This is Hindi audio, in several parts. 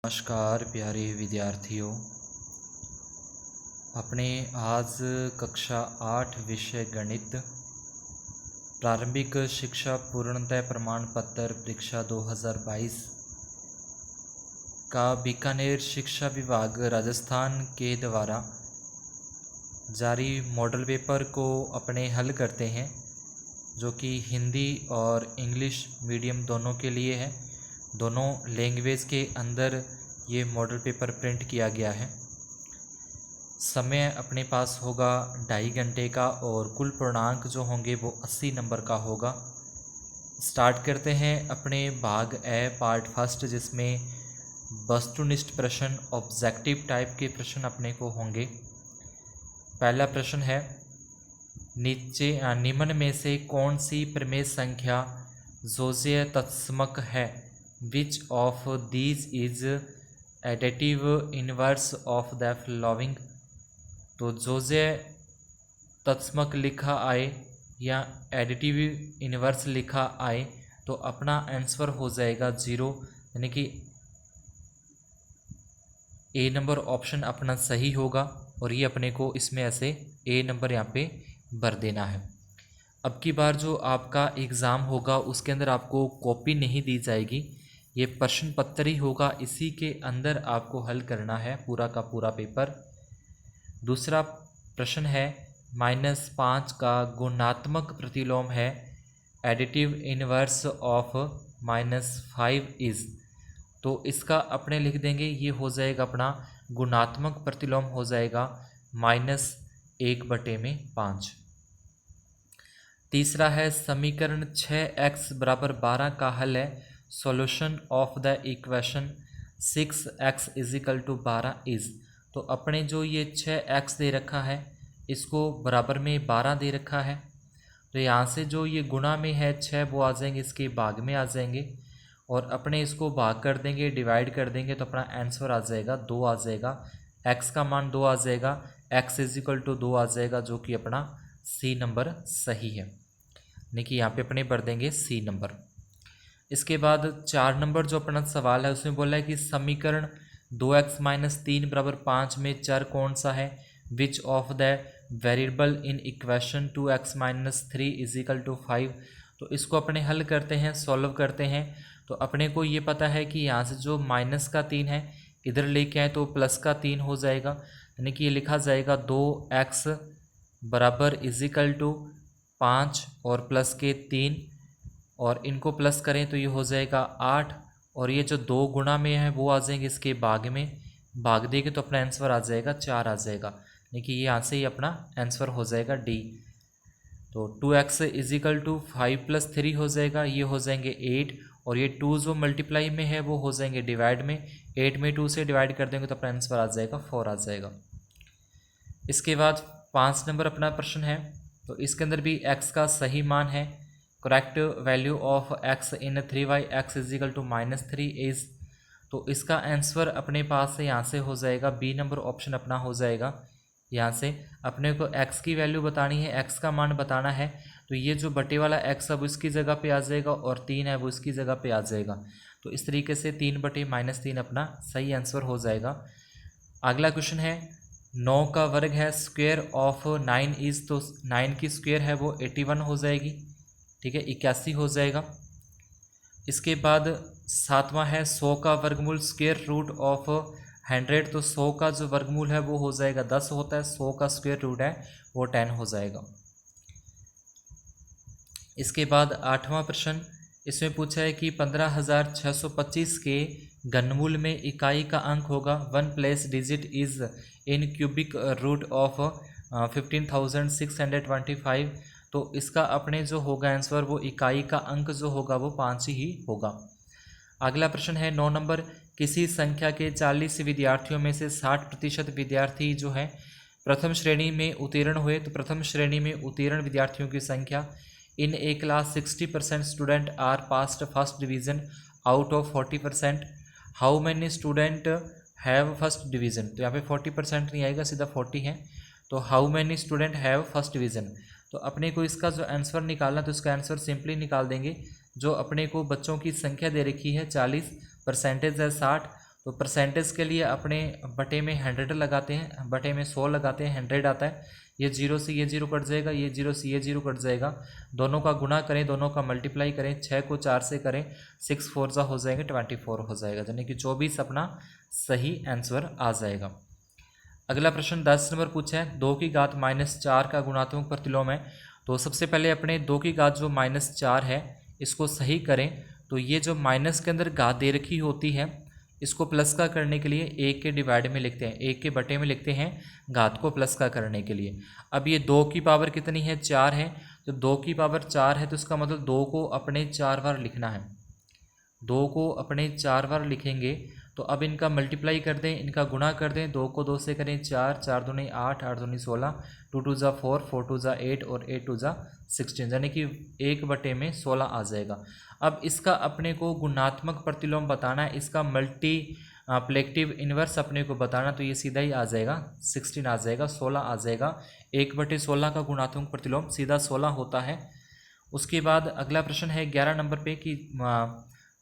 नमस्कार प्यारे विद्यार्थियों, अपने आज कक्षा 8 विषय गणित प्रारंभिक शिक्षा पूर्णतः प्रमाण पत्र परीक्षा 2022 का बीकानेर शिक्षा विभाग राजस्थान के द्वारा जारी मॉडल पेपर को अपने हल करते हैं, जो कि हिंदी और इंग्लिश मीडियम दोनों के लिए है। दोनों लैंग्वेज के अंदर ये मॉडल पेपर प्रिंट किया गया है। समय अपने पास होगा 2.5 घंटे का और कुल पूर्णांक जो होंगे वो 80 नंबर का होगा। स्टार्ट करते हैं अपने भाग ए पार्ट फर्स्ट, जिसमें वस्तुनिष्ठ प्रश्न ऑब्जेक्टिव टाइप के प्रश्न अपने को होंगे। पहला प्रश्न है, नीचे निम्न में से कौन सी प्रमेय संख्या जोजीय तत्समक है? Which of these is additive inverse of the following? तो जोजीय तत्समक लिखा आए या एडिटिव इनवर्स लिखा आए तो अपना आंसर हो जाएगा 0, यानी कि ए नंबर ऑप्शन अपना सही होगा और ये अपने को इसमें ऐसे ए नंबर यहाँ पे भर देना है। अब की बार जो आपका एग्ज़ाम होगा उसके अंदर आपको कॉपी नहीं दी जाएगी, ये प्रश्न पत्र ही होगा, इसी के अंदर आपको हल करना है पूरा का पूरा पेपर। दूसरा प्रश्न है, -5 का गुणात्मक प्रतिलोम है एडिटिव इनवर्स ऑफ -5 इज। तो इसका अपने लिख देंगे, ये हो जाएगा अपना गुणात्मक प्रतिलोम हो जाएगा -1/5। तीसरा है, समीकरण 6x = 12 का हल है solution of the equation 6x = 12 is. तो अपने जो ये 6x दे रखा है इसको बराबर में 12 दे रखा है, तो यहाँ से जो ये गुणा में है 6 वो आ जाएंगे, इसके भाग में आ जाएंगे और अपने इसको भाग कर देंगे, डिवाइड कर देंगे तो अपना आंसर आ जाएगा 2 आ जाएगा। x का मान 2 आ जाएगा, x = 2 आ जाएगा, जो कि अपना सी नंबर सही है, यानी कि यहाँ पे अपने भर देंगे सी नंबर। इसके बाद 4 नंबर जो अपना सवाल है उसमें बोला है कि समीकरण 2x - 3 = 5 में चर कौन सा है? Which of the variable in equation 2x - 3 = 5। तो इसको अपने हल करते हैं, सॉल्व करते हैं। तो अपने को ये पता है कि यहाँ से जो -3 है इधर लेके आए तो +3 हो जाएगा, यानी कि ये लिखा जाएगा 2x = 5 और +3 और इनको प्लस करें तो ये हो जाएगा 8 और ये जो 2 गुणा में है वो आ जाएंगे इसके भाग में, भाग देंगे तो अपना आंसर आ जाएगा 4 आ जाएगा, यानी कि यहाँ से ही अपना आंसर हो जाएगा डी। तो 2x = 5 + 3 हो जाएगा, ये हो जाएंगे 8 और ये 2 जो मल्टीप्लाई में है वो हो जाएंगे डिवाइड में, 8 में 2 से डिवाइड कर देंगे तो अपना आंसर आ जाएगा 4 आ जाएगा। इसके बाद 5 नंबर अपना प्रश्न है, तो इसके अंदर भी x का सही मान है। Correct value of x in 3y(x = -3 is. तो इसका आंसर अपने पास से यहाँ से हो जाएगा बी नंबर ऑप्शन अपना हो जाएगा। यहाँ से अपने को x की वैल्यू बतानी है, x का मान बताना है, तो ये जो बटे वाला x अब इसकी जगह पे आ जाएगा और 3 है वो इसकी जगह पे आ जाएगा। तो इस तरीके से 3/-3 अपना सही आंसर हो जाएगा। अगला क्वेश्चन है, 9 का वर्ग है स्क्वायर ऑफ 9 इज। तो 9 की स्क्वायर है वो 81 हो जाएगी, ठीक है, 81 हो जाएगा। इसके बाद 7वां है 100 का वर्गमूल स्क्वायर रूट ऑफ 100। तो 100 का जो वर्गमूल है वो हो जाएगा 10 होता है, 100 का स्क्वायर रूट है वो 10 हो जाएगा। इसके बाद 8वां प्रश्न, इसमें पूछा है कि 15,625 के घनमूल में इकाई का अंक होगा 1 place digit is in cubic root of 15,625। तो इसका अपने जो होगा आंसर वो इकाई का अंक जो होगा वो 5 ही होगा। अगला प्रश्न है 9 नंबर, किसी संख्या के 40 विद्यार्थियों में से 60% विद्यार्थी जो है प्रथम श्रेणी में उत्तीर्ण हुए। तो प्रथम श्रेणी में उत्तीर्ण विद्यार्थियों की संख्या, in a class 60% student are passed first division out of 40%। How many student have first division. तो यहाँ पे 40% नहीं आएगा, सीधा 40 है। तो how many student have first division. तो अपने को इसका जो आंसर निकालना, तो इसका आंसर सिंपली निकाल देंगे। जो अपने को बच्चों की संख्या दे रखी है 40, परसेंटेज है 60, तो परसेंटेज के लिए अपने बटे में 100 लगाते हैं, बटे में 100 लगाते हैं, 100 आता है। ये 0 से ये 0 कट जाएगा, ये 0 से ये 0 कट जाएगा। दोनों का गुणा करें, दोनों का मल्टीप्लाई करें, 6 को 4 से करें, 6 4 जा हो जाएंगे 24 हो जाएगा, यानी कि 24 अपना सही आंसर आ जाएगा। अगला प्रश्न 10 नंबर पूछा है 2 की घात -4 का गुणात्मक प्रतिलोम है। तो सबसे पहले अपने 2 की घात जो -4 है इसको सही करें। तो ये जो माइनस के अंदर घात दे रखी होती है इसको प्लस का करने के लिए 1 के डिवाइड में लिखते हैं, 1 के बटे में लिखते हैं घात को प्लस का करने के लिए। अब ये 2 की पावर कितनी है, 4 है। तो 2 की पावर 4 है तो इसका मतलब 2 को अपने 4 बार लिखना है, 2 को अपने 4 बार लिखेंगे। तो अब इनका मल्टीप्लाई कर दें, इनका गुणा कर दें, 2 को 2 से करें 4, 4 दूनी 8, 8 दूनी 16, 2 2 जा 4, 4 2 जा 8 और 8 2 जा 16, यानी कि 1 बटे में 16 आ जाएगा। अब इसका अपने को गुणात्मक प्रतिलोम बताना है, इसका मल्टीप्लिकेटिव इन्वर्स अपने को बताना, तो ये सीधा ही आ जाएगा 16 आ जाएगा, 16 आ जाएगा। 1 बटे 16 का गुणात्मक प्रतिलोम सीधा 16 होता है। उसके बाद अगला प्रश्न है 11 नंबर पे कि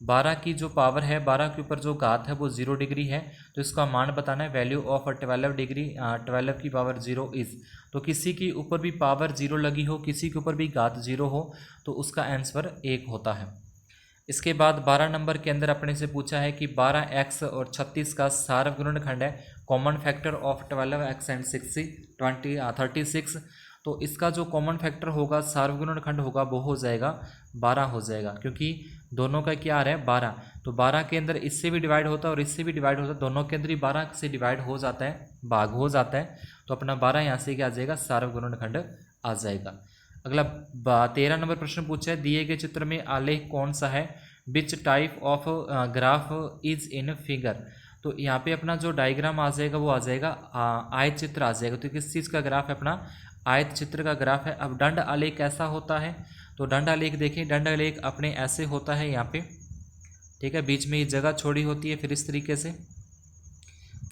12 की जो पावर है, 12 के ऊपर जो घात है वो 0 डिग्री है, तो इसका मान बताना है। वैल्यू ऑफ 12 डिग्री 12 की पावर 0 इज़, तो किसी के ऊपर भी पावर 0 लगी हो, किसी के ऊपर भी घात 0 हो तो उसका आंसर 1 होता है। इसके बाद 12 नंबर के अंदर अपने से पूछा है कि 12x और 36 का सार्वगुणनखंड है, common factor of 12x and 36। तो इसका जो कॉमन फैक्टर होगा, सार्वगुणनखंड होगा, वो हो जाएगा 12 हो जाएगा, क्योंकि दोनों का क्या आ रहा है 12। तो 12 के अंदर इससे भी डिवाइड होता है और इससे भी डिवाइड होता है, दोनों के अंदर ही 12 से डिवाइड हो जाता है, भाग हो जाता है। तो अपना 12 यहाँ से क्या आ जाएगा, सार्वगुणनखंड आ जाएगा। अगला 13 नंबर प्रश्न पूछा है दिए गए चित्र में आलेख कौन सा है, which type of graph is in figure. तो यहाँ पे अपना जो डायग्राम आ जाएगा वो आ जाएगा आयत चित्र आ जाएगा। तो किस चीज़ का ग्राफ है, अपना आयत चित्र का ग्राफ है। अब दंड आलेख कैसा होता है, तो दंड आलेख देखिए, दंड आलेख अपने ऐसे होता है यहाँ पे, ठीक है, बीच में ये जगह छोड़ी होती है, फिर इस तरीके से,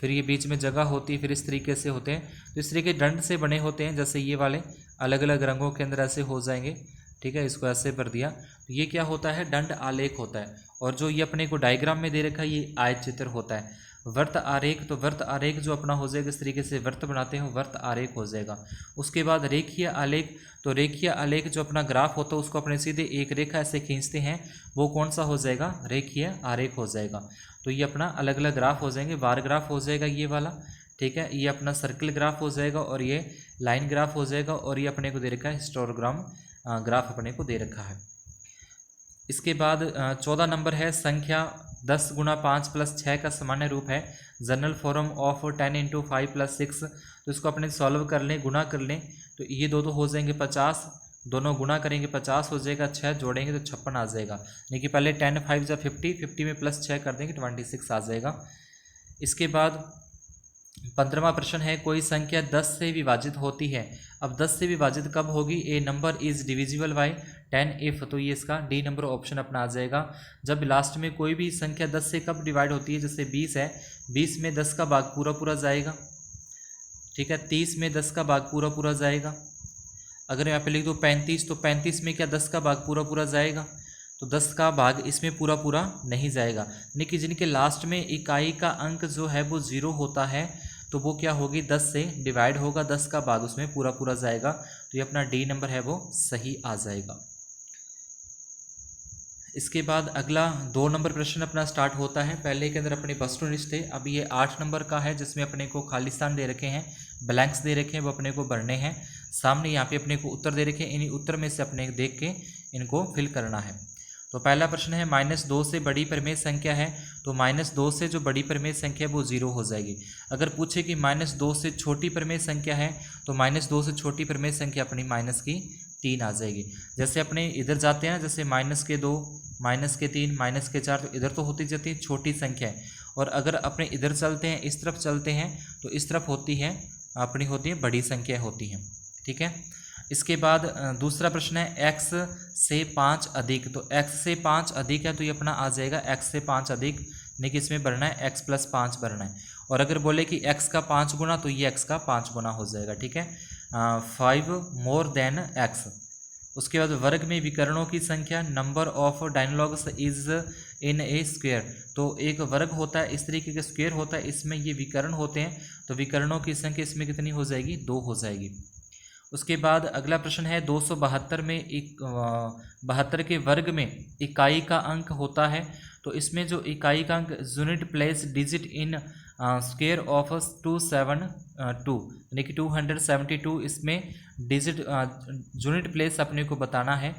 फिर ये बीच में जगह होती है, फिर इस तरीके से होते हैं। तो इस तरीके दंड से बने होते हैं, जैसे ये वाले अलग अलग रंगों के अंदर ऐसे हो जाएंगे, ठीक है, इसको ऐसे भर दिया। तो ये क्या होता है, दंड आलेख होता है। और जो ये अपने को डायग्राम में दे रखा है ये आयत चित्र होता है। वर्त आरेख, तो वर्त आरेख जो अपना हो जाएगा, इस तरीके से वर्त बनाते हैं, वर्त आरेख हो जाएगा। उसके बाद रेखीय आलेख, तो रेखीय आलेख जो अपना ग्राफ होता है उसको अपने सीधे एक रेखा ऐसे खींचते हैं, वो कौन सा हो जाएगा, रेखीय आरेख हो जाएगा। तो ये अपना अलग अलग ग्राफ हो जाएंगे, बार ग्राफ हो जाएगा ये वाला, ठीक है, ये अपना सर्कल ग्राफ हो जाएगा, और ये लाइन ग्राफ हो जाएगा, और ये अपने को दे रखा है हिस्टोग्राम ग्राफ अपने को दे रखा है। इसके बाद 14 नंबर है संख्या 10 गुणा 5 प्लस 6 का सामान्य रूप है, general form of 10 into 5 plus 6। तो इसको अपने सॉल्व कर लें, गुणा कर लें, तो ये दो हो जाएंगे 50, दोनों गुणा करेंगे 50 हो जाएगा, 6 जोड़ेंगे तो 56 आ जाएगा। यानी कि पहले 10 5 जा 50, 50 में प्लस 6 कर देंगे 26 आ जाएगा। इसके बाद 15वां प्रश्न है कोई संख्या 10 से विभाजित होती है। अब 10 से विभाजित कब होगी, a number is divisible by 10 if, तो ये इसका डी नंबर ऑप्शन अपना आ जाएगा। जब लास्ट में कोई भी संख्या 10 से कब डिवाइड होती है, जैसे 20 है, 20 में 10 का भाग पूरा पूरा जाएगा, ठीक है, 30 में 10 का भाग पूरा पूरा जाएगा। अगर यहाँ पे लिख दो 35, तो 35 में क्या 10 का भाग पूरा पूरा जाएगा, तो 10 का भाग इसमें पूरा पूरा नहीं जाएगा। यानी कि जिनके लास्ट में इकाई का अंक जो है वो 0 होता है, तो वो क्या होगी 10 से डिवाइड होगा, 10 का भाग उसमें पूरा पूरा जाएगा। तो ये अपना डी नंबर है वो सही आ जाएगा। इसके बाद अगला 2 नंबर प्रश्न अपना स्टार्ट होता है। पहले के अंदर अपने वस्तुनिष्ठ थे, अब ये 8 नंबर का है जिसमें अपने को खाली स्थान दे रखे हैं, ब्लैंक्स दे रखे हैं, वो अपने को भरने हैं। सामने यहाँ पे अपने को उत्तर दे रखे हैं, इन्हीं उत्तर में से अपने देख के इनको फिल करना है। तो पहला प्रश्न है -2 से बड़ी परिमेय संख्या है, तो -2 से जो बड़ी परिमेय संख्या है वो 0 हो जाएगी। अगर पूछे कि -2 से छोटी परिमेय संख्या है, तो -2 से छोटी परिमेय संख्या अपनी -3 आ जाएगी। जैसे अपने इधर जाते हैं, जैसे -2, -3, -4, तो इधर तो होती जाती है छोटी संख्या है। और अगर अपने इधर चलते हैं, इस तरफ चलते हैं, तो इस तरफ होती है अपनी होती है बड़ी संख्या होती है, ठीक है। इसके बाद दूसरा प्रश्न है x से 5 अधिक, तो x से 5 अधिक है, तो ये अपना आ जाएगा x से 5 अधिक, यानी कि इसमें भरना है x + 5 भरना है। और अगर बोले कि x का 5 गुना, तो ये x का 5 गुना हो जाएगा, ठीक है, 5 मोर देन x। उसके बाद वर्ग में विकर्णों की संख्या, number of diagonals is in a square. तो एक वर्ग होता है, इस तरीके का स्क्वेयर होता है, इसमें ये विकर्ण होते हैं, तो विकर्णों की संख्या इसमें कितनी हो जाएगी, 2 हो जाएगी। उसके बाद अगला प्रश्न है 272 में 72 के वर्ग में इकाई का अंक होता है, तो इसमें जो इकाई का अंक unit place digit in square of 272 यानी कि 272 इसमें डिजिट यूनिट प्लेस अपने को बताना है।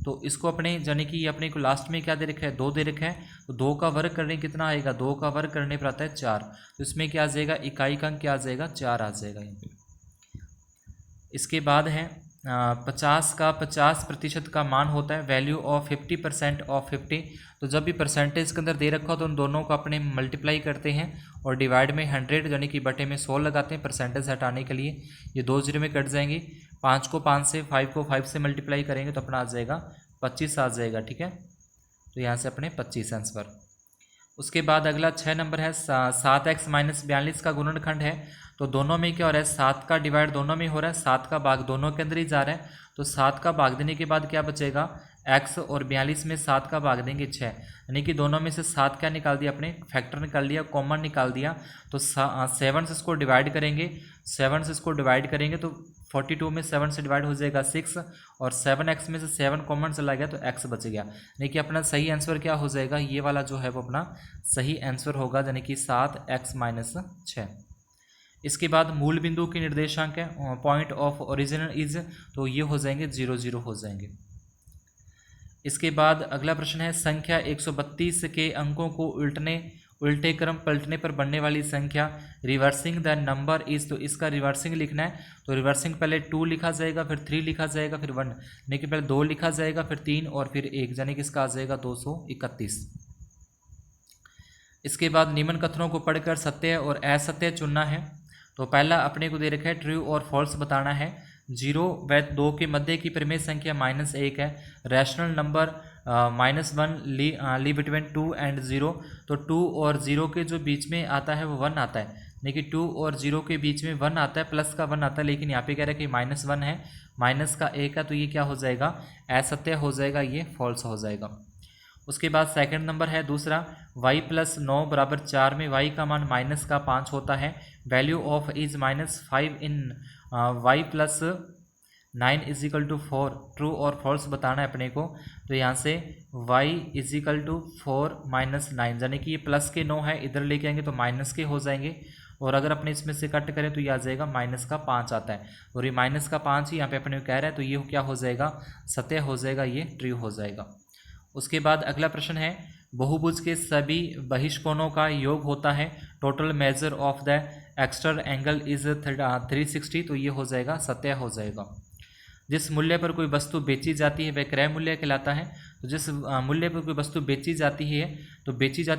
तो इसको अपने यानी कि अपने को लास्ट में क्या दे रखा है, 2 दे रखा है, तो 2 का वर्ग करने कितना आएगा, 2 का वर्ग करने पर आता है 4, तो इसमें क्या आ जाएगा, इकाई का अंक क्या आ जाएगा, 4 आ जाएगा यहाँ पे। इसके बाद है 50 का 50% का मान होता है, वैल्यू ऑफ 50% ऑफ 50। तो जब भी परसेंटेज के अंदर दे रखा हो तो उन दोनों को अपने मल्टीप्लाई करते हैं और डिवाइड में 100 यानी कि बटे में 100 लगाते हैं परसेंटेज हटाने के लिए। ये 2 जीरो में कट जाएंगे, 5 को 5 से, 5 को 5 से मल्टीप्लाई करेंगे तो अपना आ जाएगा 25 आ जाएगा, ठीक है। तो यहाँ से अपने 25 आंसर। उसके बाद अगला 6 नंबर है 7x - 42 का गुणनखंड है, तो दोनों में क्या हो रहा है, 7 का डिवाइड दोनों में हो रहा है, 7 का भाग दोनों के अंदर ही जा रहा है, तो 7 का भाग देने के बाद क्या बचेगा, x, और 42 में 7 का भाग देंगे 6, यानी कि दोनों में से 7 क्या निकाल दिया अपने, फैक्टर निकाल दिया, कॉमन निकाल दिया। तो 7 से इसको डिवाइड करेंगे, 7 से इसको डिवाइड करेंगे तो 42 में 7 से डिवाइड हो जाएगा 6, और 7x में से 7 कॉमन चला गया तो x बच गया, यानी कि अपना सही आंसर क्या हो जाएगा, ये वाला जो है वो अपना सही आंसर होगा, यानी कि 7x - 6। इसके बाद मूल बिंदु के निर्देशांक है, पॉइंट ऑफ ओरिजिन इज, तो ये हो जाएंगे 0 0 हो जाएंगे। इसके बाद अगला प्रश्न है संख्या 132 के अंकों को उल्टे क्रम पलटने पर बनने वाली संख्या, रिवर्सिंग द नंबर इज, तो इसका रिवर्सिंग लिखना है, तो रिवर्सिंग पहले 2 लिखा जाएगा, फिर 3 लिखा जाएगा, फिर 1, यानी कि पहले 2 लिखा जाएगा, फिर 3 और फिर 1, यानी कि इसका आ जाएगा 231। इसके बाद निम्न कथनों को पढ़कर सत्य और असत्य चुनना है। तो पहला अपने को दे रखा है ट्रू और फॉल्स बताना है। 0 व 2 के मध्य की परिमेय संख्या -1 है, rational number -1 lie between 2 and 0, तो 2 और 0 के जो बीच में आता है वो 1 आता है, लेकिन 2 और 0 के बीच में 1 आता है, प्लस का 1 आता है, लेकिन यहाँ पे कह रहा है कि -1 है, माइनस का 1 है, तो ये क्या हो जाएगा, असत्य हो जाएगा, ये फॉल्स हो जाएगा। उसके बाद सेकंड नंबर है दूसरा, y + 9 = 4 में y का मान -5 होता है, value of is -5 in y + 9 = 4, true और फॉल्स बताना है अपने को। तो यहाँ से y = 4 - 9, यानी कि ये प्लस के 9 है, इधर लेके आएंगे तो माइनस के हो जाएंगे, और अगर अपने इसमें से कट करें तो ये आ जाएगा -5 आता है, और ये -5 ही यहाँ पे अपने को कह रहा है, तो ये क्या हो जाएगा, सत्य हो जाएगा, ये ट्रू हो जाएगा। उसके बाद अगला प्रश्न है बहुभुज के सभी बहिष्कोणों का योग होता है, total measure of the external angle is 360, तो ये हो जाएगा, सत्य हो जाएगा। जिस मूल्य पर कोई वस्तु बेची जाती है वह क्रय मूल्य कहलाता है, तो जिस मूल्य पर कोई वस्तु बेची जाती है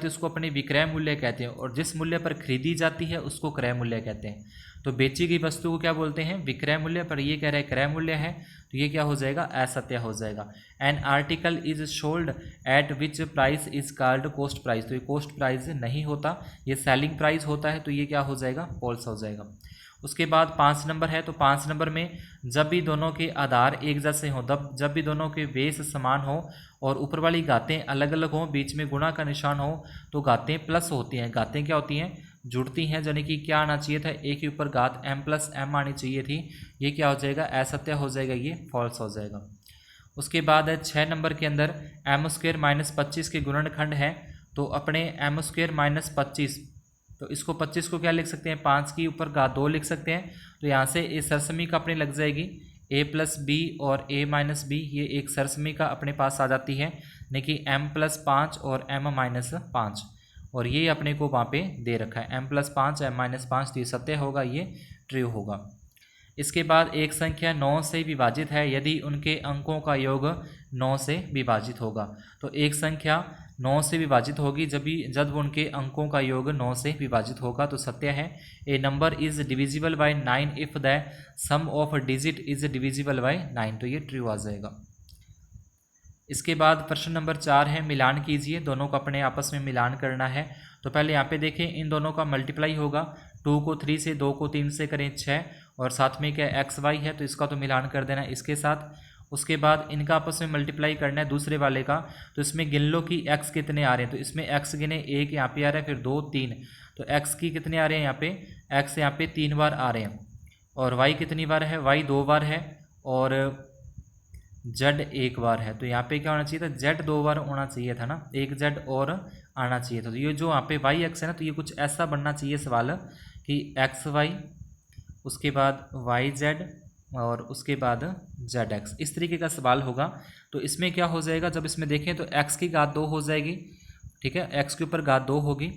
उसको अपने विक्रय मूल्य कहते हैं, और जिस मूल्य पर खरीदी जाती है उसको क्रय मूल्य कहते हैं। तो बेची गई वस्तु को क्या बोलते हैं, विक्रय मूल्य, पर ये कह रहा है क्रय मूल्य है, तो ये क्या हो जाएगा, असत्य हो जाएगा। An article is sold at which price is called cost price, तो ये कॉस्ट प्राइस नहीं होता, ये सेलिंग प्राइस होता है, तो ये क्या हो जाएगा, फॉल्स हो जाएगा। उसके बाद 5 नंबर है, तो 5 नंबर में जब भी दोनों के आधार एक जैसे हों, जब भी दोनों के बेस समान हो और ऊपर वाली गातें अलग अलग हों, बीच में गुणा का निशान हो, तो गातें प्लस होती हैं, गातें क्या होती हैं, जुड़ती हैं, यानी कि क्या आना चाहिए था, एक के ऊपर घात m + m आनी चाहिए थी, ये क्या हो जाएगा, असत्य हो जाएगा, ये फॉल्स हो जाएगा। उसके बाद है 6 नंबर के अंदर m² - 25 के गुणनखंड है, तो अपने m² - 25, तो इसको 25 को क्या लिख सकते हैं, 5 के ऊपर घात 2 लिख सकते हैं, तो यहाँ से इस सरसमी का अपने लग जाएगी a + b और a - b, ये एक सरसमी का अपने पास आ जाती है, यानी कि m + 5 और m - 5, और ये अपने को वहाँ पे दे रखा है m + 5 m - 5, तो ये सत्य होगा, ये ट्रू होगा। इसके बाद एक संख्या 9 से विभाजित है यदि उनके अंकों का योग 9 से विभाजित होगा, तो एक संख्या 9 से विभाजित होगी जब उनके अंकों का योग 9 से विभाजित होगा, तो सत्य है। A number is divisible by 9 if the sum of digit is divisible by 9, तो ये ट्रू आ जाएगा। इसके बाद प्रश्न नंबर 4 है मिलान कीजिए, दोनों को अपने आपस में मिलान करना है। तो पहले यहाँ पे देखें, इन दोनों का मल्टीप्लाई होगा, 2 को 3 से, 2 को 3 से करें 6, और साथ में क्या x y है, तो इसका तो मिलान कर देना इसके साथ, उसके बाद इनका आपस में मल्टीप्लाई करना है दूसरे वाले का, तो इसमें गिन लो कि x कितने आ रहे हैं। तो इसमें x गिने 1 यहाँ पे आ रहा है, फिर 2 3, तो x की कितने आ रहे हैं यहाँ पे, x यहाँ पे 3 बार आ रहे हैं, और y कितनी बार है, y 2 बार है, और z 1 बार है। तो यहाँ पे क्या होना चाहिए था, z 2 बार होना चाहिए था ना, एक z और आना चाहिए था। तो ये जो यहाँ पे y x है ना, तो ये कुछ ऐसा बनना चाहिए सवाल कि x y, उसके बाद y z, और उसके बाद z x, इस तरीके का सवाल होगा। तो इसमें क्या हो जाएगा, जब इसमें देखें तो x की घात 2 हो जाएगी, ठीक है, x के ऊपर घात 2 होगी,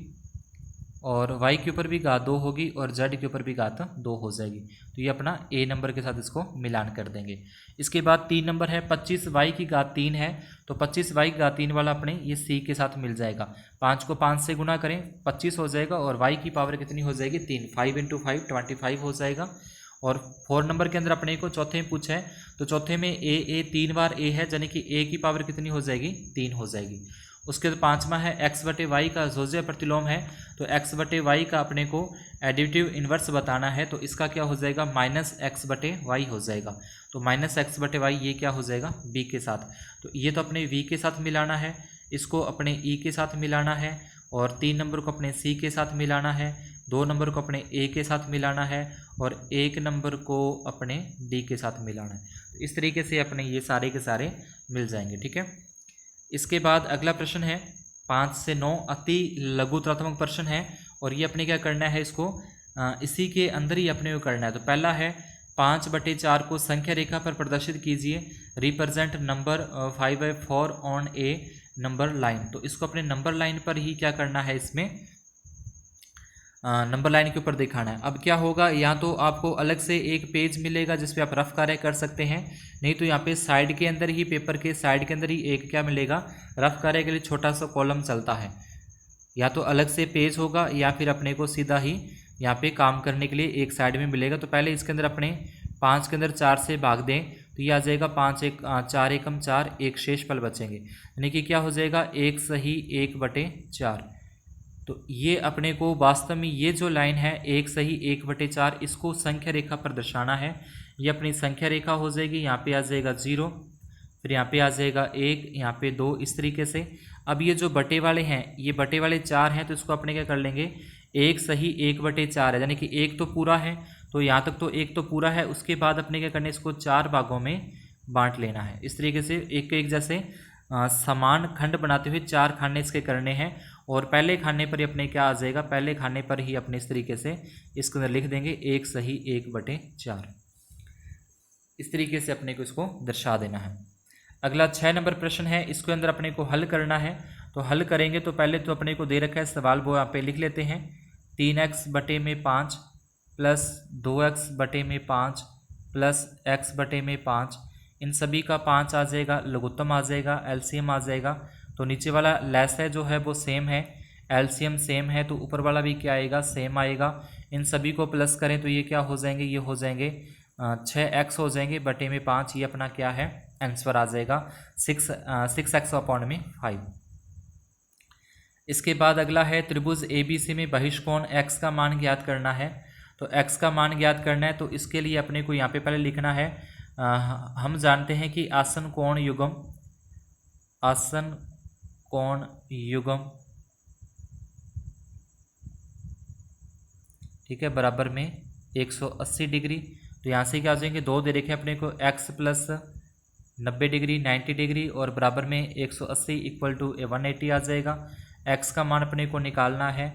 और y के ऊपर भी घात 2 होगी, और z के ऊपर भी घात 2 हो जाएगी। तो ये अपना a नंबर के साथ इसको मिलान कर देंगे। इसके बाद 3 नंबर है 25y की घात 3 है, तो 25y की घात 3 वाला अपने ये c के साथ मिल जाएगा। 5 को 5 से गुना करें 25 हो जाएगा, और y की पावर कितनी हो जाएगी 3, 5 × 5 25 हो जाएगा। और 4 नंबर के अंदर अपने को चौथे में पूछा है, तो चौथे में a 3 बार a है, यानी कि a की पावर कितनी हो जाएगी 3 हो जाएगी। उसके बाद 5वां है x/y का जोज़िया प्रतिलोम है, तो x/y का अपने को एडिटिव इन्वर्स बताना है, तो इसका क्या हो जाएगा -x/y हो जाएगा। तो -x/y ये क्या हो जाएगा b के साथ। तो ये तो अपने v के साथ मिलाना है, इसको अपने e के साथ मिलाना है, और 3 नंबर को अपने c के साथ मिलाना है, 2 नंबर को अपने a के साथ मिलाना है, और 1 नंबर को अपने d के साथ मिलाना है। तो इस तरीके से अपने ये सारे के सारे मिल जाएंगे, ठीक है। इसके बाद अगला प्रश्न है 5 से 9 अति लघुत्रात्मक प्रश्न है, और ये अपने क्या करना है, इसको इसी के अंदर ही अपने को करना है। तो पहला है 5/4 को संख्या रेखा पर प्रदर्शित कीजिए, represent number 5/4 on A number line. तो इसको अपने नंबर लाइन पर ही क्या करना है, इसमें नंबर लाइन के ऊपर दिखाना है। अब क्या होगा, या तो आपको अलग से एक पेज मिलेगा जिस पे आप रफ कार्य कर सकते हैं, नहीं तो यहाँ पे साइड के अंदर ही, पेपर के साइड के अंदर ही एक क्या मिलेगा, रफ कार्य के लिए छोटा सा कॉलम चलता है। या तो अलग से पेज होगा, या फिर अपने को सीधा ही यहाँ पे काम करने के लिए एक साइड में मिलेगा। तो पहले इसके अंदर अपने 5 के अंदर 4 से भाग दें, तो ये आ जाएगा 4 एकम 4, एक शेष फल बचेंगे, यानी कि क्या हो जाएगा 1 सही 1/4। तो ये अपने को वास्तव में ये जो लाइन है 1 सही 1/4, इसको संख्या रेखा पर दर्शाना है। ये अपनी संख्या रेखा हो जाएगी, यहाँ पे आ जाएगा 0, फिर यहाँ पे आ जाएगा 1, यहाँ पे 2, इस तरीके से। अब ये जो बटे वाले हैं, ये बटे वाले 4 हैं, तो इसको अपने क्या कर लेंगे, 1 सही 1/4 है, यानी कि 1 तो पूरा है, तो यहाँ तक तो 1 तो पूरा है। उसके बाद अपने क्या करना है, इसको 4 भागों में बांट लेना है। इस तरीके से एक जैसे समान खंड बनाते हुए 4 खाने इसके करने हैं, और पहले खाने पर ही अपने क्या आ जाएगा, पहले खाने पर ही अपने इस तरीके से इसके अंदर लिख देंगे 1 सही 1/4। इस तरीके से अपने को इसको दर्शा देना है। अगला 6 नंबर प्रश्न है, इसके अंदर अपने को हल करना है। तो हल करेंगे तो पहले तो अपने को दे रखा है सवाल, वो यहाँ पे लिख लेते हैं, 3x/5 plus 2x/5 plus x/5, इन सभी का 5 आ जाएगा, लघुत्तम आ जाएगा, एलसीएम आ जाएगा। तो नीचे वाला लेस है जो है वो सेम है, एलसीएम सेम है, तो ऊपर वाला भी क्या आएगा, सेम आएगा। इन सभी को प्लस करें तो ये क्या हो जाएंगे, ये हो जाएंगे 6x हो जाएंगे बटे में 5, ये अपना क्या है आंसर आ जाएगा 6x/5। इसके बाद अगला है त्रिभुज ABC में बहिष्कोण x का मान ज्ञात करना है। तो x का मान ज्ञात करना है, तो इसके लिए अपने को यहाँ पे पहले लिखना है, हम जानते हैं कि आसन कोण युग्म ठीक है बराबर में 180 डिग्री। तो यहाँ से क्या आ जाएंगे, 2 दे रखे अपने को, x प्लस 90 डिग्री 90 डिग्री और बराबर में 180 = 180 आ जाएगा। x का मान अपने को निकालना है,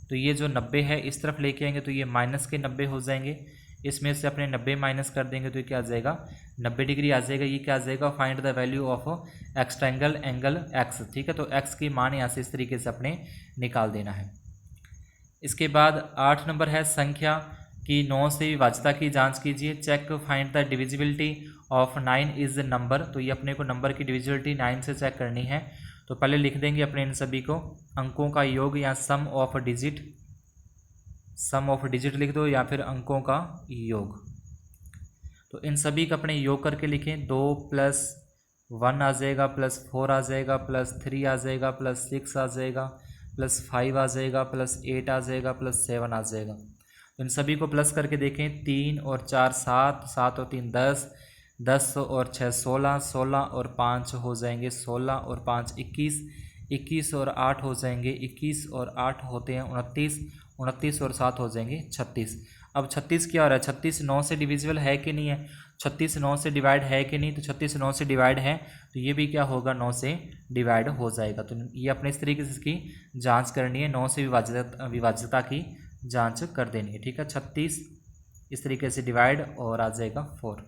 तो ये जो 90 है इस तरफ लेके आएंगे तो ये माइनस के 90 हो जाएंगे, इसमें से अपने 90 माइनस कर देंगे तो ये क्या आ जाएगा 90 डिग्री आ जाएगा। ये क्या आ जाएगा, फाइंड द वैल्यू ऑफ एक्सट्रैंगल एंगल x, ठीक है। तो x की मान यहाँ से इस तरीके से अपने निकाल देना है। इसके बाद 8 नंबर है, संख्या की 9 से विभाज्यता की जांच कीजिए, check find the divisibility of 9 is number. तो ये अपने को नंबर की डिविजिबिलिटी 9 से चेक करनी है। तो पहले लिख देंगे अपने इन सभी को, अंकों का योग या सम ऑफ डिजिट लिख दो, या फिर अंकों का योग। तो इन सभी का अपने योग करके लिखें, 2 + 1 आ जाएगा, +4 आ जाएगा, +3 आ जाएगा, +6 आ जाएगा, +5 आ जाएगा, +8 आ जाएगा, +7 आ जाएगा। तो इन सभी को प्लस करके देखें, 3 और 4 7, 7 और 3 10, 10 और 6 16, 16 और 5 हो जाएंगे 16 और 5 21, 21 और 8 हो जाएंगे 21 और 8 होते हैं 29, 29 और 7 हो जाएंगे 36। अब 36 क्या हो रहा है, 36 9 से डिविजिबल है कि नहीं है, 36 9 से डिवाइड है कि नहीं, तो 36 9 से डिवाइड है तो ये भी क्या होगा 9 से डिवाइड हो जाएगा। तो ये अपने इस तरीके से इसकी जांच करनी है, 9 से विभाज्यता की जांच कर देनी है। ठीक है, 36 इस तरीके से डिवाइड और आ जाएगा 4।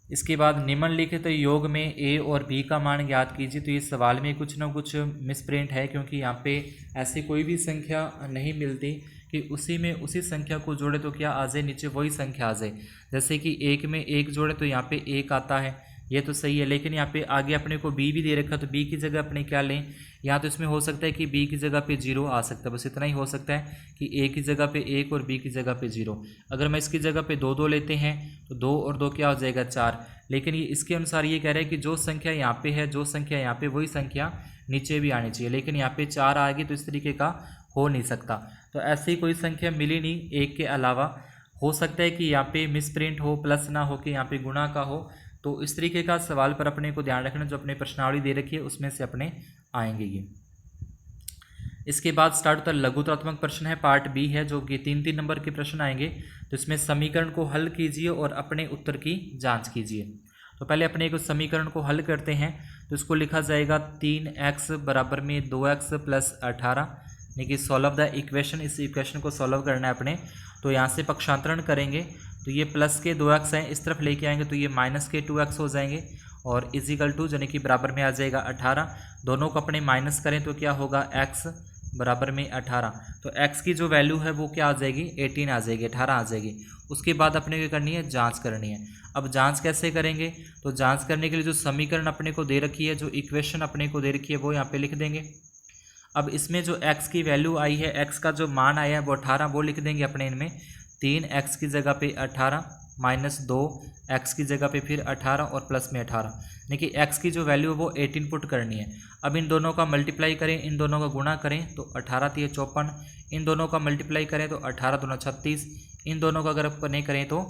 इसके बाद निम्नलिखित योग में ए और बी का मान ज्ञात कीजिए। तो ये सवाल में कुछ ना कुछ मिसप्रिंट है, क्योंकि यहाँ पे ऐसी कोई भी संख्या नहीं मिलती कि उसी में उसी संख्या को जोड़े तो क्या आ जाए, नीचे वही संख्या आ जाए। जैसे कि 1 में 1 जोड़े तो यहाँ पे 1 आता है, ये तो सही है, लेकिन यहाँ पे आगे अपने को बी भी दे रखा, तो बी की जगह अपने क्या लें, या तो इसमें हो सकता है कि बी की जगह पे 0 आ सकता है, बस इतना ही हो सकता है कि ए की जगह पे 1 और बी की जगह पे 0। अगर मैं इसकी जगह पे 2 2 लेते हैं तो 2 और 2 क्या हो जाएगा 4। लेकिन ये इसके अनुसार ये कह रहा है कि जो संख्या यहाँ पे है, जो संख्या यहाँ पे, वही संख्या नीचे भी आनी चाहिए, लेकिन यहाँ पे 4 आ गई तो इस तरीके का हो नहीं सकता। तो ऐसी कोई संख्या मिली नहीं एक के अलावा। हो सकता है कि यहाँ पे मिसप्रिंट हो, प्लस ना हो कि यहाँ पे गुणा का हो। तो इस तरीके का सवाल पर अपने को ध्यान रखना, जो अपने प्रश्नावली दे रखी है उसमें से अपने आएंगे ये। इसके बाद स्टार्ट होता है लघुत्रात्मक प्रश्न है, पार्ट बी है, जो कि 3 3 नंबर के प्रश्न आएंगे। तो इसमें समीकरण को हल कीजिए और अपने उत्तर की जांच कीजिए। तो पहले अपने को समीकरण को हल करते हैं। तो इसको लिखा जाएगा 3x बराबर में 2x प्लस 18, यानी कि सॉल्व द इक्वेशन। इस इक्वेशन को सॉल्व करना है अपने। तो यहाँ से पक्षांतरण करेंगे तो ये प्लस के 2x हैं, इस तरफ लेके आएंगे तो ये माइनस के 2x हो जाएंगे, और इजिकल टू यानी कि बराबर में आ जाएगा 18। दोनों को अपने माइनस करें तो क्या होगा, x बराबर में 18। तो x की जो वैल्यू है वो क्या आ जाएगी, 18 आ जाएगी, 18 आ जाएगी। उसके बाद अपने को करनी है, जांच करनी है। अब जांच कैसे करेंगे, तो जांच करने के लिए जो समीकरण अपने को दे रखी है, जो इक्वेशन अपने को दे रखी है, वो यहाँ पे लिख देंगे। अब इसमें जो x की वैल्यू आई है, x का जो मान आया है वो 18, वो लिख देंगे अपने इनमें। 3x की जगह पे 18 माइनस 2x की जगह पे फिर 18 और प्लस में 18, यानी कि x की जो वैल्यू है वो 18 पुट करनी है। अब इन दोनों का मल्टीप्लाई करें, इन दोनों का गुणा करें तो 18 3 54, इन दोनों का मल्टीप्लाई करें तो 18 दूना 36, इन दोनों का अगर नहीं करें तो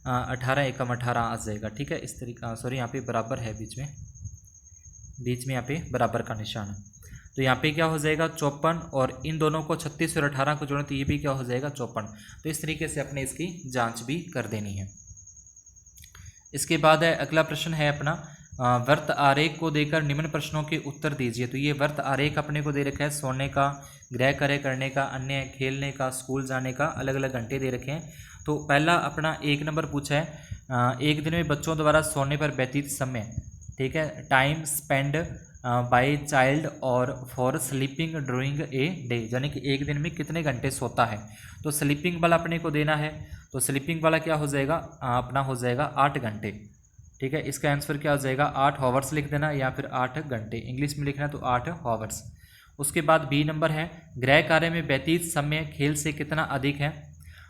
18 एकम 18 आ जाएगा। ठीक है, इस तरीका, सॉरी यहाँ पे बराबर है बीच में यहाँ पे बराबर का निशान है। तो यहाँ पे क्या हो जाएगा 54, और इन दोनों को 36 और 18 को जोड़ें तो ये भी क्या हो जाएगा 54। तो इस तरीके से अपने इसकी जांच भी कर देनी है। इसके बाद है अगला प्रश्न है अपना, वर्त आरेख को देकर निम्न प्रश्नों के उत्तर दीजिए। तो ये वर्त आरेख अपने को दे रखा है, सोने का, गृह कार्य करने का, अन्य खेलने का, स्कूल जाने का, अलग अलग घंटे दे रखे हैं। तो पहला अपना 1 नंबर पूछा है, एक दिन में बच्चों द्वारा सोने पर व्यतीत समय, ठीक है, टाइम स्पेंड बाय चाइल्ड और for sleeping during a day, यानी कि एक दिन में कितने घंटे सोता है। तो स्लीपिंग वाला अपने को देना है, तो स्लीपिंग वाला क्या हो जाएगा, अपना हो जाएगा 8 घंटे। ठीक है, इसका आंसर क्या हो जाएगा 8 हॉवर्स लिख देना, या फिर 8 घंटे इंग्लिश में लिखना, तो 8 हॉवर्स। उसके बाद बी नंबर है, गृह कार्य में व्यतीत समय खेल से कितना अधिक है।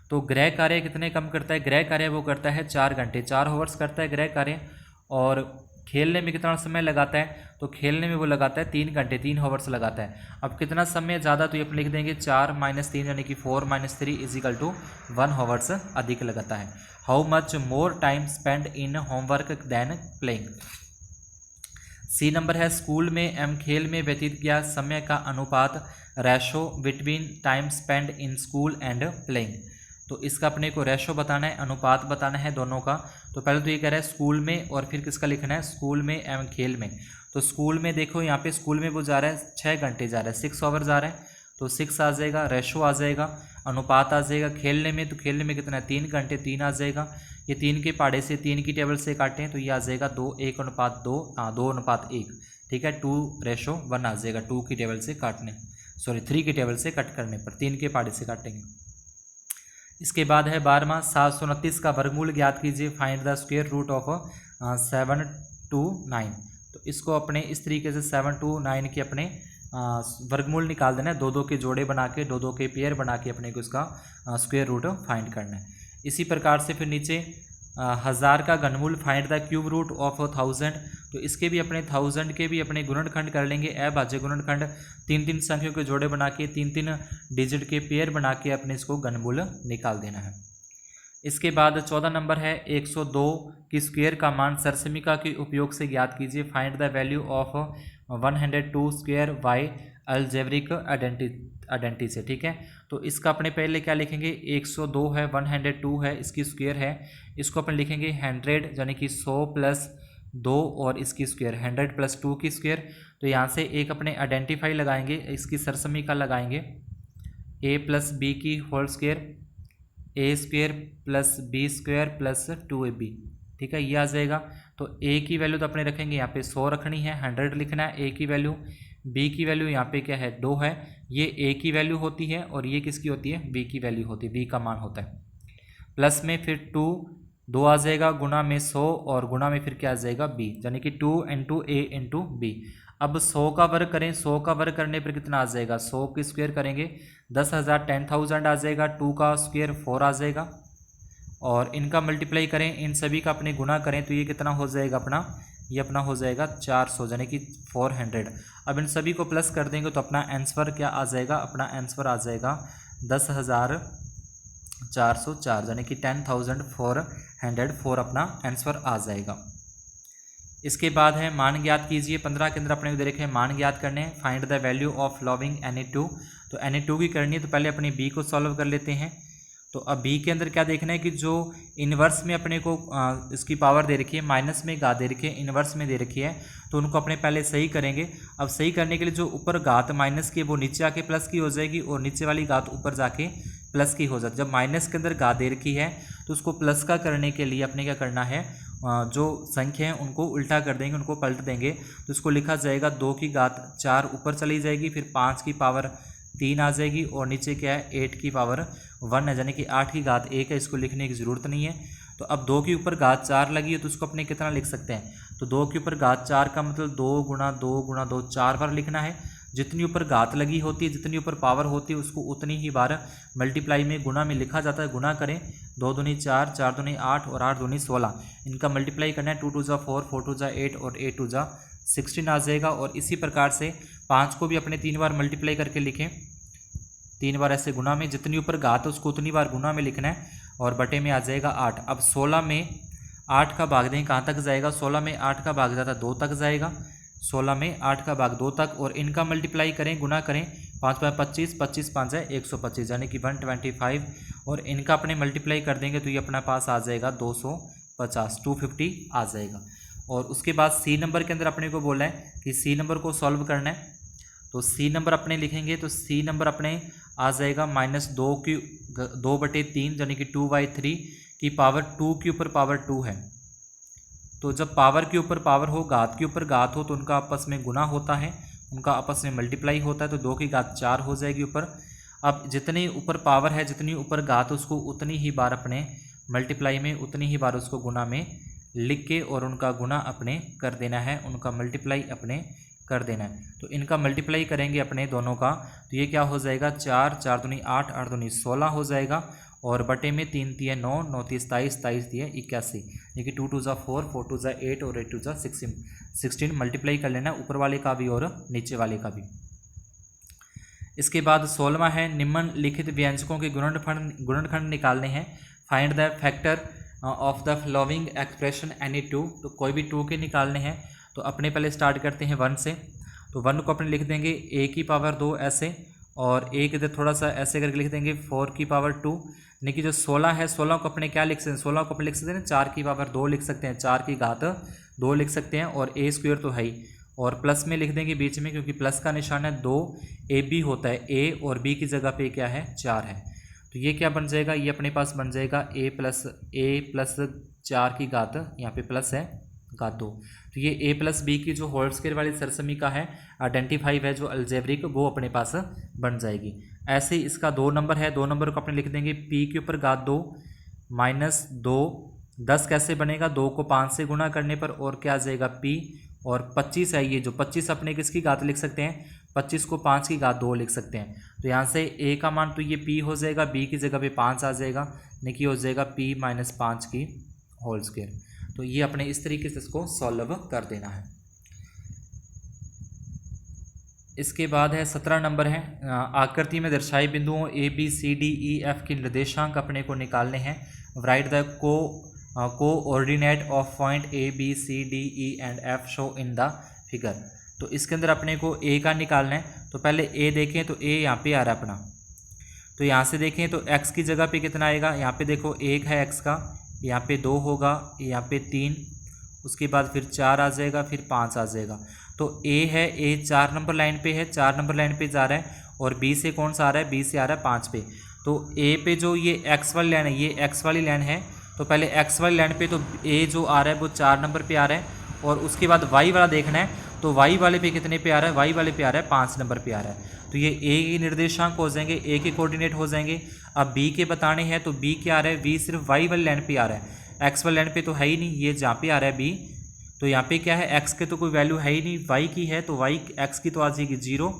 तो गृह कार्य कितने कम करता है, गृह कार्य वो करता है 4 घंटे, 4 हॉवर्स करता है गृह कार्य। और खेलने में कितना समय लगाता है, तो खेलने में वो लगाता है 3 घंटे, 3 हॉवर्स लगाता है। अब कितना समय ज़्यादा, तो ये अपन लिख देंगे 4 - 3 यानी कि 4 - 3 इजिकल टू 1 हॉवर्स अधिक लगाता है। How much more time spend in homework than playing. C number है, स्कूल में एवं खेल में व्यतीत किया समय का अनुपात, ratio between time spend in school and playing. तो इसका अपने को रेशो बताना है, अनुपात बताना है दोनों का। तो पहले तो ये कह रहा है स्कूल में, और फिर किसका लिखना है, स्कूल में एवं खेल में। तो स्कूल में देखो यहाँ पे स्कूल में वो जा रहा है 6 घंटे जा रहा है, 6 आवर जा रहा है, तो 6 आ जाएगा, रेशो आ जाएगा, अनुपात आ जाएगा। खेलने में, तो खेलने में कितना है 3 घंटे, 3 आ जाएगा। ये 3 के पाड़े से 3 की टेबल से काटें तो ये आ जाएगा 2 1:2, 2:1। ठीक है, 2:1 आ जाएगा, 2 की टेबल से काटने, सॉरी 3 की टेबल से कट करने पर 3 के पाड़े से काटेंगे। इसके बाद है 12वां, 729 का वर्गमूल ज्ञात कीजिए, find the square root of 7 to 9। तो इसको अपने इस तरीके से 7 to 9 के अपने वर्गमूल निकाल देना है, 2 के जोड़े बना के, 2 के पेयर बना के अपने को इसका स्क्वायर रूट फाइंड करना है। इसी प्रकार से फिर नीचे 1000 का घनमूल, find the cube root of 1000। तो इसके भी अपने 1000 के भी अपने गुणनखंड कर लेंगे, अभाज्य गुणनखंड, 3 संख्याओं के जोड़े बना के, 3 डिजिट के पेयर बना के अपने इसको घनमूल निकाल देना है। इसके बाद 14 नंबर है 102 की स्क्वायर का मान सरसमिका के उपयोग से ज्ञात कीजिए। Find the value of 102 square by algebraic identity से। ठीक है, तो इसका अपने पहले क्या लिखेंगे, 102 है, 102 है, इसकी स्क्वायर है, इसको अपन लिखेंगे 100 यानी कि 100 प्लस 2 और इसकी स्क्वायर 100 प्लस 2 की स्क्वायर। तो यहाँ से एक अपने आइडेंटिफाई लगाएंगे, इसकी सरसमिका लगाएंगे a प्लस बी की whole square, A square plus B square plus 2ab। ठीक है, ये आ जाएगा। तो a की वैल्यू तो अपने रखेंगे यहाँ पे 100 रखनी है, 100 लिखना है a की वैल्यू। b की वैल्यू यहाँ पे क्या है, 2 है, ये a की वैल्यू होती है और ये किसकी होती है, b की वैल्यू होती है, b का मान होता है। प्लस में फिर 2 आ जाएगा, गुना में 100 और गुना में फिर क्या आ जाएगा b, यानी कि 2 इंटू a इंटू b। अब 100 का वर्ग करें, 100 का वर्ग करने पर कितना आ जाएगा, 100 की स्क्वायर करेंगे 10,000 10,000 आ जाएगा, 2 का स्क्वायर 4 आ जाएगा, और इनका मल्टीप्लाई करें, इन सभी का अपने गुना करें तो ये कितना हो जाएगा अपना, ये अपना हो जाएगा 400 यानी कि 400। अब इन सभी को प्लस कर देंगे तो अपना आंसर क्या आ जाएगा, अपना आंसर आ जाएगा 10,404 यानी कि 10,404 अपना आंसर आ जाएगा। इसके बाद है मान ज्ञात कीजिए। 15 के अंदर अपने को दे रखे हैं मान ज्ञात करने हैं। फाइंड द वैल्यू ऑफ लॉविंग Na2। तो Na2 की करनी है तो पहले अपने b को सॉल्व कर लेते हैं। तो अब b के अंदर क्या देखना है कि जो इन्वर्स में अपने को इसकी पावर दे रखी है, माइनस में घात दे रखी है, इन्वर्स में दे रखी है, तो उनको अपने पहले सही करेंगे। अब सही करने के लिए जो ऊपर घात माइनस की वो नीचे आके प्लस की हो जाएगी और नीचे वाली घात ऊपर जाके प्लस की हो जाती है। जब माइनस के अंदर घात दे रखी है तो उसको प्लस का करने के लिए अपने क्या करना है, जो संख्या है उनको उल्टा कर देंगे, उनको पलट देंगे। तो इसको लिखा जाएगा 2 की घात 4 ऊपर चली जाएगी, फिर 5 की पावर 3 आ जाएगी और नीचे क्या है 8 की पावर 1 है, यानी कि 8 की घात 1 है, इसको लिखने की ज़रूरत नहीं है। तो अब 2 के ऊपर घात 4 लगी है तो उसको अपने कितना लिख सकते हैं, तो 2 के ऊपर घात 4 का मतलब 2 गुणा 2 गुणा 2 4 बार लिखना है। जितनी ऊपर घात लगी होती है, जितनी ऊपर पावर होती है, उसको उतनी ही बार मल्टीप्लाई में गुणा में लिखा जाता है। गुणा करें, 2 दूनी 4, 4 दूनी 8 और 8 दूनी 16, इनका मल्टीप्लाई करना है। 2 2 जा 4, 4 2 जा 8 और 8 2 जा 16 आ जाएगा। और इसी प्रकार से 5 को भी अपने 3 बार मल्टीप्लाई करके लिखें, 3 बार ऐसे गुणा में, जितनी ऊपर घात है उसको उतनी बार गुणा में लिखना है और बटे में आ जाएगा 8। अब 16 में 8 का भाग दें, कहाँ तक जाएगा, 16 में 8 का भाग जाता 2 तक जाएगा, 16 में 8 का भाग 2 तक। और इनका मल्टीप्लाई करें, गुना करें, 5 5 25, 25 5 है 125 यानी कि 125। और इनका अपने मल्टीप्लाई कर देंगे तो ये अपना पास आ जाएगा 250, 250 आ जाएगा। और उसके बाद सी नंबर के अंदर अपने को बोला है कि सी नंबर को सॉल्व करना है। तो सी नंबर अपने लिखेंगे तो सी नंबर अपने आ जाएगा -2/3 यानी कि 2/3 की पावर 2 के ऊपर पावर 2 है। तो जब पावर के ऊपर पावर हो, घात के ऊपर घात हो, तो उनका आपस में गुना होता है, उनका आपस में मल्टीप्लाई होता है। तो 2 की घात 4 हो जाएगी ऊपर। अब जितनी ऊपर पावर है, जितनी ऊपर घात, उसको उतनी ही बार अपने मल्टीप्लाई में, उतनी ही बार उसको गुना में लिख के और उनका गुना अपने कर देना है, उनका मल्टीप्लाई अपने कर देना है। तो इनका मल्टीप्लाई करेंगे अपने दोनों का, तो ये क्या हो जाएगा, 4 4 दूनी 8, 8 दूनी 16 हो जाएगा। और बटे में 3 3 9, 9 3 27, 27 3 81, यानी कि 2 2 जा 4, 4 2 जा 8 और 8 2 जा 16 मल्टीप्लाई कर लेना ऊपर वाले का भी और नीचे वाले का भी। इसके बाद 16वां है निम्नलिखित व्यंजकों के गुणनखंड निकालने हैं। Find the factor of the following expression any 2। तो कोई भी 2 के निकालने हैं। तो अपने पहले स्टार्ट करते हैं 1 से। तो 1 को अपने लिख देंगे a की पावर 2 ऐसे, और एक इधर थोड़ा सा ऐसे करके लिख देंगे 4 की पावर 2, यानी कि जो 16 है, 16 को अपने क्या लिख सकते हैं, 16 को अपने लिख सकते हैं 4 की पावर 2 लिख सकते हैं, 4 की घात 2 लिख सकते हैं। और a स्क्वायर तो है ही, और प्लस में लिख देंगे बीच में, क्योंकि प्लस का निशान है 2 ab होता है, a और b की जगह पे क्या है 4 है। तो ये क्या बन जाएगा, ये अपने पास बन जाएगा a प्लस 4 की घात, यहाँ पे प्लस है घात 2। तो ये a प्लस बी की जो होल स्क्वायर वाली सरसमिका है, आइडेंटिफाई है जो अलजेब्रिक, वो अपने पास बन जाएगी। ऐसे ही इसका 2 नंबर है, 2 नंबर को अपने लिख देंगे p के ऊपर घात 2 -2। 10 कैसे बनेगा, 2 को 5 से गुणा करने पर, और क्या आ जाएगा p। और 25 है, ये जो 25 अपने किसकी घात लिख सकते हैं, 25 को 5 की घात 2 लिख सकते हैं। तो यहाँ से a का मान तो ये p हो जाएगा, b की जगह पे 5 आ जाएगा, यानी कि हो जाएगा p - 5 की होल स्क्वायर। तो ये अपने इस तरीके से इसको सॉल्व कर देना है। इसके बाद है 17 नंबर है, आकृति में दर्शाए बिंदुओं a b c d e f के निर्देशांक अपने को निकालने हैं। Write the coordinate of point A B C D E and F show in the figure. तो इसके अंदर अपने को ए का निकालना है। तो पहले ए देखें तो ए यहाँ पे आ रहा है अपना, तो यहाँ से देखें तो x की जगह पे कितना आएगा, यहाँ पे देखो 1 है x का, यहाँ पे 2 होगा, यहाँ पे 3, उसके बाद फिर 4 आ जाएगा, फिर 5 आ जाएगा। तो a है, a 4 नंबर लाइन पे है, 4 नंबर लाइन पे जा रहा है, और b से कौन सा आ रहा है, b से आ रहा है 5 पे। तो a पे जो ये x वाली लाइन है, ये x वाली लाइन है, तो पहले x वाली लाइन पे तो a जो आ रहा है वो 4 नंबर पे आ रहा है, और उसके बाद y वाला देखना है, तो y वाले पे कितने पे आ रहा है, y वाले पे आ रहा है 5 नंबर पे आ रहा है। तो ये a के निर्देशांक हो जाएंगे, a के कोऑर्डिनेट हो जाएंगे। अब b के बताने हैं, तो b क्या आ रहा है, b सिर्फ y वाली लाइन पे आ रहा है, x वाली लाइन पे तो है ही नहीं, ये जहाँ पे आ रहा है b, तो यहाँ पे क्या है, x के तो कोई वैल्यू है ही नहीं, y की है, तो y x की तो आ जाएगी 0,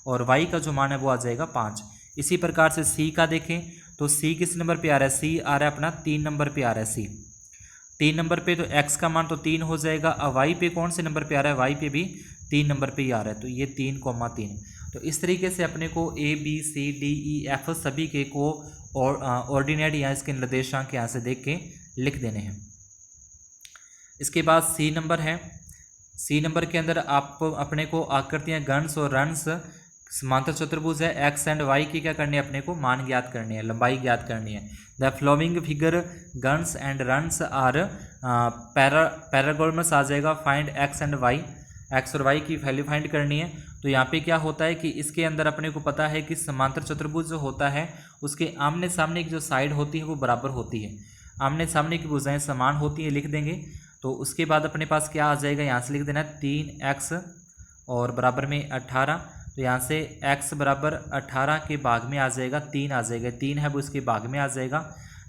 और y का जो मान है वो आ जाएगा 5। इसी प्रकार से c का देखें तो c किस नंबर पे आ रहा है, c आ रहा है अपना 3 नंबर पे आ रहा है, c 3 नंबर पे, तो x का मान तो 3 हो जाएगा। अब y पे कौन से नंबर पे आ रहा है, y पे भी 3 नंबर पे ही आ रहा है, तो ये 3,3। तो इस तरीके से अपने को a b c d e f सभी के को ऑर्डिनेट या इसके निर्देशांक यहाँ से देख के लिख देने हैं। इसके बाद सी नंबर है। सी नंबर के अंदर आप अपने को आकृतियाँ गन्स और रन्स समांतर चतुर्भुज है, एक्स एंड वाई की क्या करनी है, अपने को मान ज्ञात करनी है, लंबाई ज्ञात करनी है। The following figure guns and runs are पैरागोनमस आ जाएगा, find X and Y, X और वाई की वैल्यू फाइंड करनी है। तो यहाँ पे क्या होता है कि इसके अंदर अपने को पता है कि समांतर चतुर्भुज जो होता है उसके आमने सामने की जो साइड होती है वो बराबर होती है, आमने सामने की भुजाएं समान होती है, लिख देंगे। तो उसके बाद अपने पास क्या आ जाएगा, यहाँ से लिख देना 3x और बराबर में 18, तो यहाँ से x बराबर 18 के भाग में आ जाएगा 3 आ जाएगा, 3 है वो इसके भाग में आ जाएगा,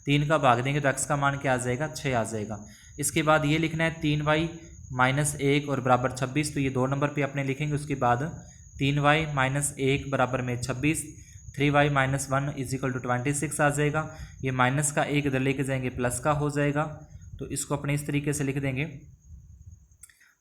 3 का भाग देंगे तो x का मान क्या आ जाएगा, 6 आ जाएगा। इसके बाद ये लिखना है 3y माइनस 1 और बराबर 26, तो ये 2 नंबर पे अपने लिखेंगे। उसके बाद 3y माइनस 1 बराबर में 26, 3y minus 1 is equal to 26 आ जाएगा। ये माइनस का 1 इधर लेके जाएंगे प्लस का हो जाएगा, तो इसको अपने इस तरीके से लिख देंगे।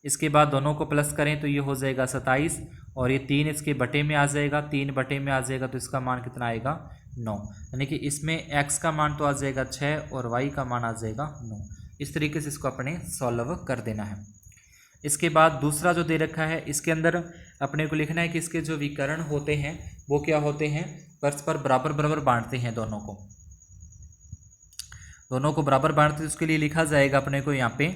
इसके बाद दोनों को प्लस करें तो ये हो जाएगा 27, और ये 3 इसके बटे में आ जाएगा, 3 बटे में आ जाएगा, तो इसका मान कितना आएगा 9, यानी कि इसमें x का मान तो आ जाएगा 6 और y का मान आ जाएगा 9। इस तरीके से इसको अपने सॉल्व कर देना है। इसके बाद दूसरा जो दे रखा है, इसके अंदर अपने को लिखना है कि इसके जो विकर्ण होते हैं वो क्या होते हैं, परस्पर बराबर बराबर बांटते हैं, दोनों को बराबर बांटते हैं। उसके लिए लिखा जाएगा अपने को यहाँ पे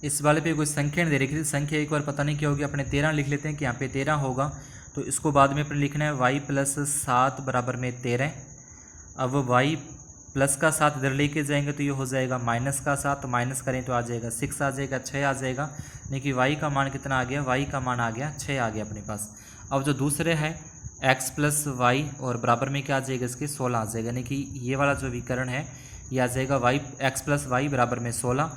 इस वाले पे कोई संख्या नहीं दे रखी थी, संख्या एक बार पता नहीं क्या होगी, अपने 13 लिख लेते हैं कि यहाँ पे 13 होगा। तो इसको बाद में अपने लिखना है y प्लस 7 बराबर में 13। अब y प्लस का 7 इधर लेके जाएंगे तो ये हो जाएगा माइनस का 7, तो माइनस करें तो आ जाएगा 6 आ जाएगा, 6 आ जाएगा, यानी कि y का मान कितना आ गया, y का मान आ गया 6 आ गया अपने पास। अब जो दूसरे है x प्लस वाई और बराबर में क्या आ जाएगा, इसके 16 आ जाएगा, यानी कि ये वाला जो विकर्ण है ये आ जाएगा x प्लस वाई बराबर में 16।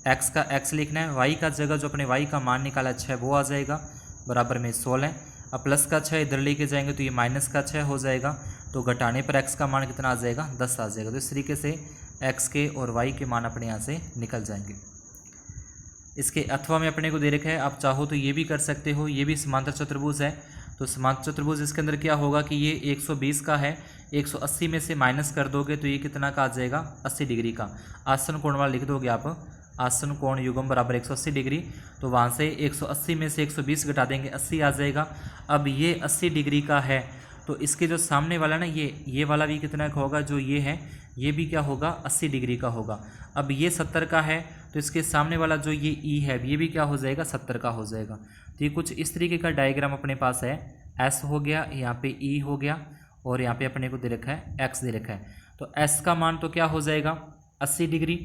x का x लिखना है, y का जगह जो अपने y का मान निकाला 6 वो आ जाएगा बराबर में 16। अब प्लस का 6 इधर लेके जाएंगे तो ये माइनस का 6 हो जाएगा, तो घटाने पर x का मान कितना आ जाएगा, 10 आ जाएगा। तो इस तरीके से x के और y के मान अपने यहाँ से निकल जाएंगे। इसके अथवा में अपने को दे रखा है, आप चाहो तो ये भी कर सकते हो, ये भी समांतर चतुर्भुज है। तो समांतर चतुर्भुज इसके अंदर क्या होगा कि ये 120 का है, 180 में से माइनस कर दोगे तो ये कितना का आ जाएगा, 80 डिग्री का। आसन कोण वाला लिख दोगे आप, आसन कोण युग्म बराबर 180 डिग्री, तो वहाँ से 180 में से 120 घटा देंगे 80 आ जाएगा। अब ये 80 डिग्री का है, तो इसके जो सामने वाला ना ये वाला भी कितना का होगा, जो ये है ये भी क्या होगा, 80 डिग्री का होगा। अब ये 70 का है, तो इसके सामने वाला जो ये ई है ये भी क्या हो जाएगा, 70 का हो जाएगा। तो ये कुछ इस तरीके का डायग्राम अपने पास है, एस हो गया, यहाँ पे ई हो गया, और यहाँ पे अपने को दे रखा है एक्स दे रखा है। तो एस का मान तो क्या हो जाएगा 80 डिग्री,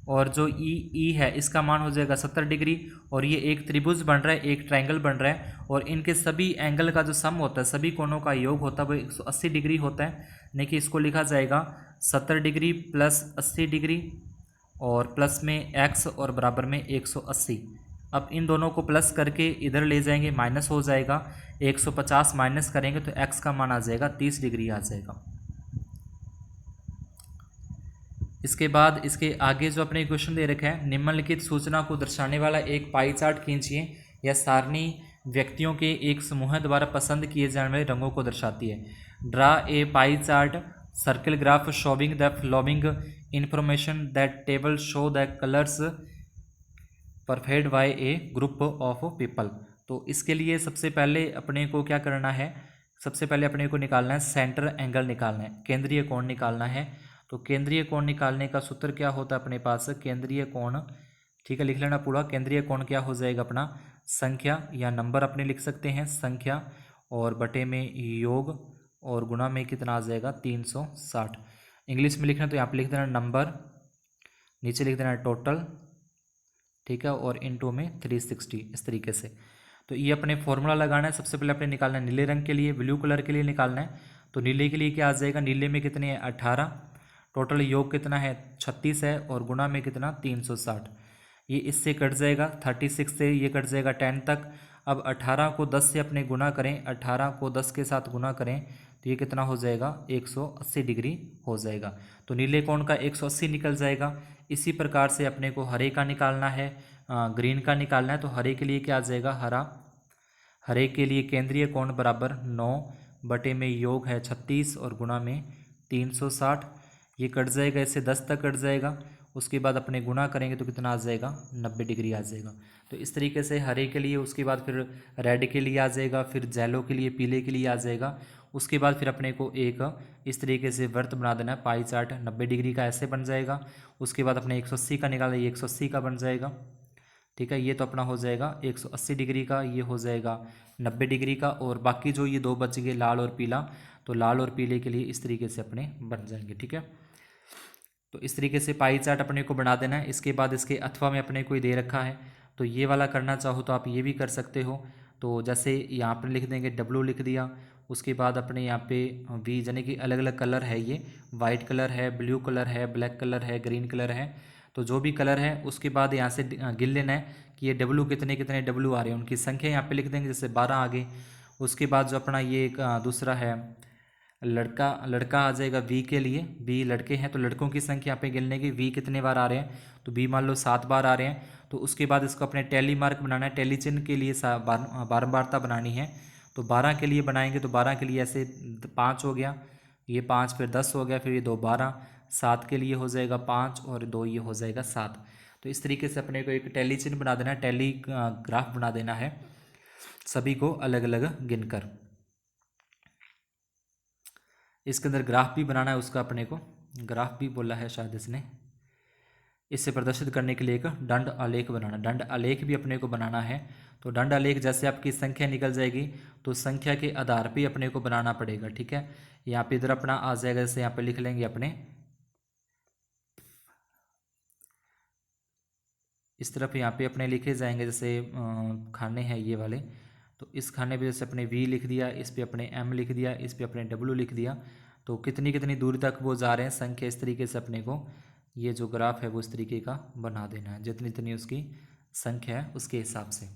और जो ई है इसका मान हो जाएगा 70 डिग्री, और ये एक त्रिभुज बन रहा है, एक ट्रायंगल बन रहा है, और इनके सभी एंगल का जो सम होता है, सभी कोणों का योग होता है वो 180 डिग्री होता है, यानी कि इसको लिखा जाएगा 70 डिग्री प्लस 80 डिग्री और प्लस में x और बराबर में 180। अब इन दोनों को प्लस करके इधर ले जाएंगे, माइनस हो जाएगा, 150 माइनस करेंगे तो x का मान आ जाएगा 30 डिग्री आ जाएगा। इसके बाद इसके आगे जो अपने क्वेश्चन दे रखा है, निम्नलिखित सूचना को दर्शाने वाला एक पाई चार्ट खींचिए। यह सारणी व्यक्तियों के एक समूह द्वारा पसंद किए जाने वाले रंगों को दर्शाती है। Draw a pie chart circle graph showing the following information that table show the colours perfect by a group of people. तो इसके लिए सबसे पहले अपने को क्या करना है, सबसे पहले अपने को निकालना है सेंटर एंगल निकालना है, केंद्रीय कोण निकालना है। तो केंद्रीय कोण निकालने का सूत्र क्या होता है अपने पास, केंद्रीय कोण, ठीक है लिख लेना पूरा। केंद्रीय कोण क्या हो जाएगा अपना, संख्या या नंबर अपने लिख सकते हैं, संख्या और बटे में योग और गुणा में कितना आ जाएगा 360। इंग्लिश में लिखना तो यहाँ पे लिख देना नंबर, नीचे लिख देना टोटल, ठीक है, और इनटू में 360 इस तरीके से। तो ये अपने फॉर्मूला लगाना है। सबसे पहले अपने निकालना है नीले रंग के लिए, ब्लू कलर के लिए निकालना है। तो नीले के लिए क्या आ जाएगा, नीले में कितने हैं 18, टोटल योग कितना है 36 है, और गुणा में कितना 360। ये इससे कट जाएगा 36 से, ये कट जाएगा 10 तक। अब 18 को 10 से अपने गुणा करें, 18 को 10 के साथ गुणा करें तो ये कितना हो जाएगा 180 डिग्री हो जाएगा। तो नीले कोण का 180 निकल जाएगा। इसी प्रकार से अपने को हरे का निकालना है, ग्रीन का निकालना है। तो हरे के लिए क्या आ जाएगा, हरा, हरे के लिए केंद्रीय कोण बराबर 9 बटे में योग है 36 और गुणा में 360। ये कट जाएगा, इससे 10 तक कट जाएगा। उसके बाद अपने गुणा करेंगे तो कितना आ जाएगा 90 डिग्री आ जाएगा। तो इस तरीके से हरे के लिए, उसके बाद फिर रेड के लिए आ जाएगा, फिर येलो के लिए, पीले के लिए आ जाएगा। उसके बाद फिर अपने को एक इस तरीके से वृत्त बना देना है, पाई चार्ट 90 डिग्री का ऐसे बन जाएगा। उसके बाद अपने 180 का निकाला, ये 180 का बन जाएगा, ठीक है। ये तो अपना हो जाएगा 180 डिग्री का, ये हो जाएगा 90 डिग्री का, और बाकी जो ये दो बच गए लाल और पीला, तो लाल और पीले के लिए इस तरीके से अपने बन जाएंगे, ठीक है। तो इस तरीके से पाई चार्ट अपने को बना देना है। इसके बाद इसके अथवा में अपने को दे रखा है, तो ये वाला करना चाहो तो आप ये भी कर सकते हो। तो जैसे यहाँ पर लिख देंगे W लिख दिया, उसके बाद अपने यहाँ पे V, यानी कि अलग अलग कलर है, ये वाइट कलर है, ब्लू कलर है, ब्लैक कलर है, ग्रीन कलर है। तो जो भी कलर है उसके बाद यहाँ से गिन लेना है कि ये W कितने कितने W आ रहे हैं, उनकी संख्या यहाँ पे लिख देंगे, जैसे 12 आ गए। उसके बाद जो अपना ये एक दूसरा है लड़का, लड़का आ जाएगा V के लिए, V लड़के हैं तो लड़कों की संख्या यहाँ पे गिनने की, V कितने बार आ रहे हैं, तो V मान लो 7 बार आ रहे हैं। तो उसके बाद इसको अपने टैली मार्क बनाना है, टैली चिन्ह के लिए बारंबारता बनानी है। तो 12 के लिए बनाएंगे, तो 12 के लिए ऐसे 5 हो गया, ये 5, फिर 10 हो गया, फिर ये 2 12, 7 के लिए हो जाएगा 5 और 2 ये हो जाएगा 7। तो इस तरीके से अपने को एक टैली चिन्ह बना देना है, टैली ग्राफ बना देना है, सभी को अलग अलग गिनकर। इसके अंदर ग्राफ भी बनाना है, उसका अपने को ग्राफ भी बोला है शायद इसने। इसे प्रदर्शित करने के लिए एक दंड आलेख बनाना, दंड आलेख भी अपने को बनाना है। तो दंड आलेख जैसे आपकी संख्या निकल जाएगी तो संख्या के आधार पे अपने को बनाना पड़ेगा, ठीक है। यहाँ पे इधर अपना आ जाएगा, जैसे यहाँ पे लिख लेंगे अपने इस तरफ, यहाँ पे अपने लिखे जाएंगे, जैसे खाने हैं ये वाले, तो इस खाने पे जैसे अपने V लिख दिया, इस पे अपने M लिख दिया, इस पे अपने W लिख दिया। तो कितनी कितनी दूरी तक वो जा रहे हैं संख्या, इस तरीके से अपने को ये जो ग्राफ है वो इस तरीके का बना देना है, जितनी जितनी उसकी संख्या है उसके हिसाब से।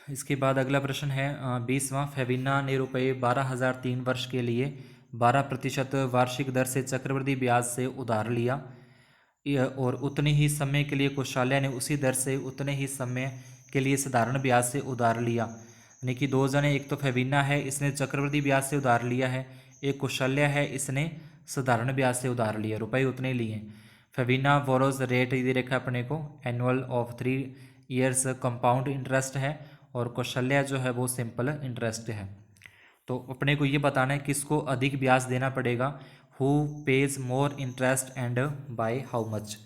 इसके बाद अगला प्रश्न है 20वां, फेविना ने रुपये 12,000 3 वर्ष के लिए 12% वार्षिक दर से चक्रवृद्धि ब्याज से उधार लिया, और उतने ही समय के लिए कौशल्या ने उसी दर से उतने ही समय के लिए साधारण ब्याज से उधार लिया। यानी कि दो जने, एक तो फेविना है इसने चक्रवृद्धि ब्याज से उधार लिया है, एक कौशल्या है इसने साधारण ब्याज से उधार लिया, रुपए उतने लिए। फेविना बोरोज रेट ये देखा अपने को annual of 3 years compound interest है, और कौशल्या जो है वो सिंपल इंटरेस्ट है। तो अपने को ये बताना है किसको अधिक ब्याज देना पड़ेगा, who page more interest and by how much.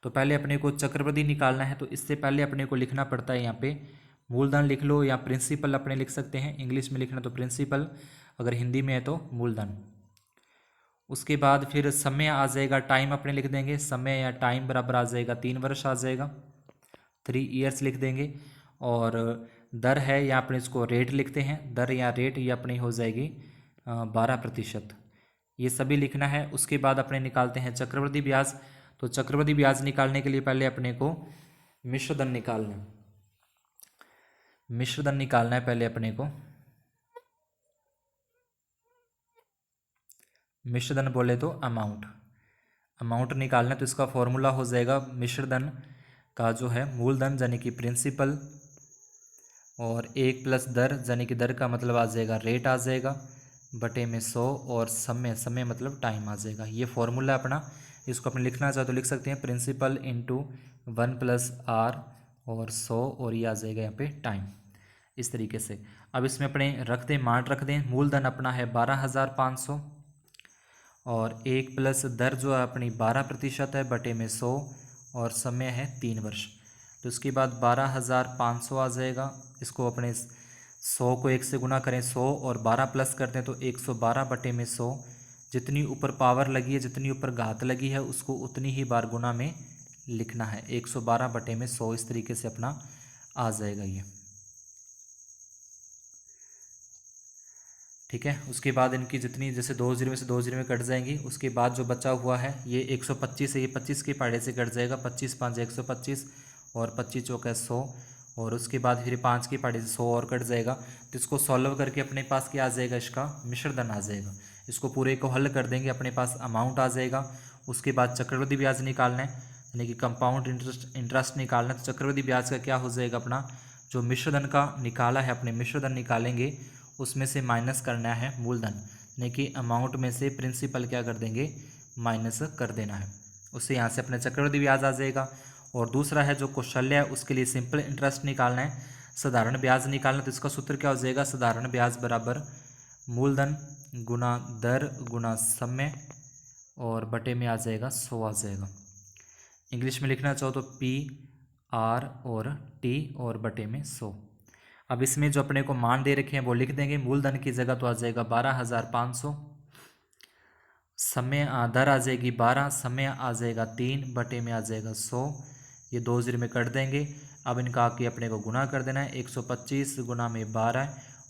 तो पहले अपने को चक्रवृद्धि निकालना है, तो इससे पहले अपने को लिखना पड़ता है यहाँ पे मूलधन लिख लो, या प्रिंसिपल अपने लिख सकते हैं, इंग्लिश में लिखना तो प्रिंसिपल, अगर हिंदी में है तो मूलधन। उसके बाद फिर समय आ जाएगा, टाइम अपने लिख देंगे, समय या टाइम बराबर आ जाएगा 3 वर्ष आ जाएगा, 3 ईयर्स लिख देंगे। और दर है या अपने इसको रेट लिखते हैं, दर या रेट ये अपनी हो जाएगी 12%, ये सभी लिखना है। उसके बाद अपने निकालते हैं चक्रवृद्धि ब्याज। तो चक्रवृद्धि ब्याज निकालने के लिए पहले अपने को मिश्रधन निकालना है, मिश्रधन निकालना है पहले अपने को। मिश्रधन बोले तो अमाउंट, अमाउंट निकालना है तो इसका फॉर्मूला हो जाएगा मिश्रधन का जो है मूलधन यानी कि प्रिंसिपल और 1 प्लस दर यानी कि दर का मतलब आ जाएगा रेट आ जाएगा बटे में 100 और समय, समय मतलब टाइम आ जाएगा। ये फॉर्मूला अपना, इसको अपने लिखना चाहे तो लिख सकते हैं प्रिंसिपल इंटू 1 प्लस आर और 100 और ये आ जाएगा यहाँ पे टाइम, इस तरीके से। अब इसमें अपने रख दें, मान रख दें, मूलधन अपना है 12,500 और 1 प्लस दर जो है अपनी 12% है बटे में 100 और समय है 3 वर्ष। तो उसके बाद 12,500 आ जाएगा। इसको अपने 100 को 1 से गुना करें 100 और 12 प्लस करते हैं तो 112 बटे में 100। जितनी ऊपर पावर लगी है, जितनी ऊपर घात लगी है, उसको उतनी ही बार गुना में लिखना है। 112 बटे में 100 इस तरीके से अपना आ जाएगा ये, ठीक है। उसके बाद इनकी जितनी, जैसे 2 जीरो में से 2 जीरो में कट जाएंगी, उसके बाद जो बचा हुआ है ये 125 है, ये 25 के पहाड़े से कट जाएगा, 25 5 125 और 25 चौका 100 और उसके बाद फिर 5 के पहाड़े से 100 और कट जाएगा। तो इसको सॉल्व करके अपने पास क्या आ जाएगा, इसका मिश्रधन आ जाएगा। इसको पूरे को हल कर देंगे, अपने पास अमाउंट आ जाएगा। उसके बाद चक्रवृद्धि ब्याज निकालना है यानी कि कंपाउंड इंटरेस्ट निकालना है। तो चक्रवृद्धि ब्याज का क्या हो जाएगा, अपना जो मिश्रधन का निकाला है, अपने मिश्रधन निकालेंगे, उसमें से माइनस करना है मूलधन, यानी कि अमाउंट में से प्रिंसिपल क्या कर देंगे, माइनस कर देना है। उससे यहाँ से अपने चक्रवृद्धि ब्याज आ जाएगा। और दूसरा है जो कौशल्य है, उसके लिए सिंपल इंटरेस्ट निकालना है, साधारण ब्याज निकालना। तो इसका सूत्र क्या हो जाएगा, साधारण ब्याज बराबर मूलधन गुना दर गुना समय और बटे में आ जाएगा 100 आ जाएगा। इंग्लिश में लिखना चाहो तो PR और T और बटे में 100। अब इसमें जो अपने को मान दे रखे हैं वो लिख देंगे। मूलधन की जगह तो आ जाएगा 12,500, समय दर आ जाएगी 12, समय आ जाएगा 3 बटे में आ जाएगा 100। ये 2 जीरो में कर देंगे। अब इनका आके अपने को गुना कर देना है, 125 गुना में 12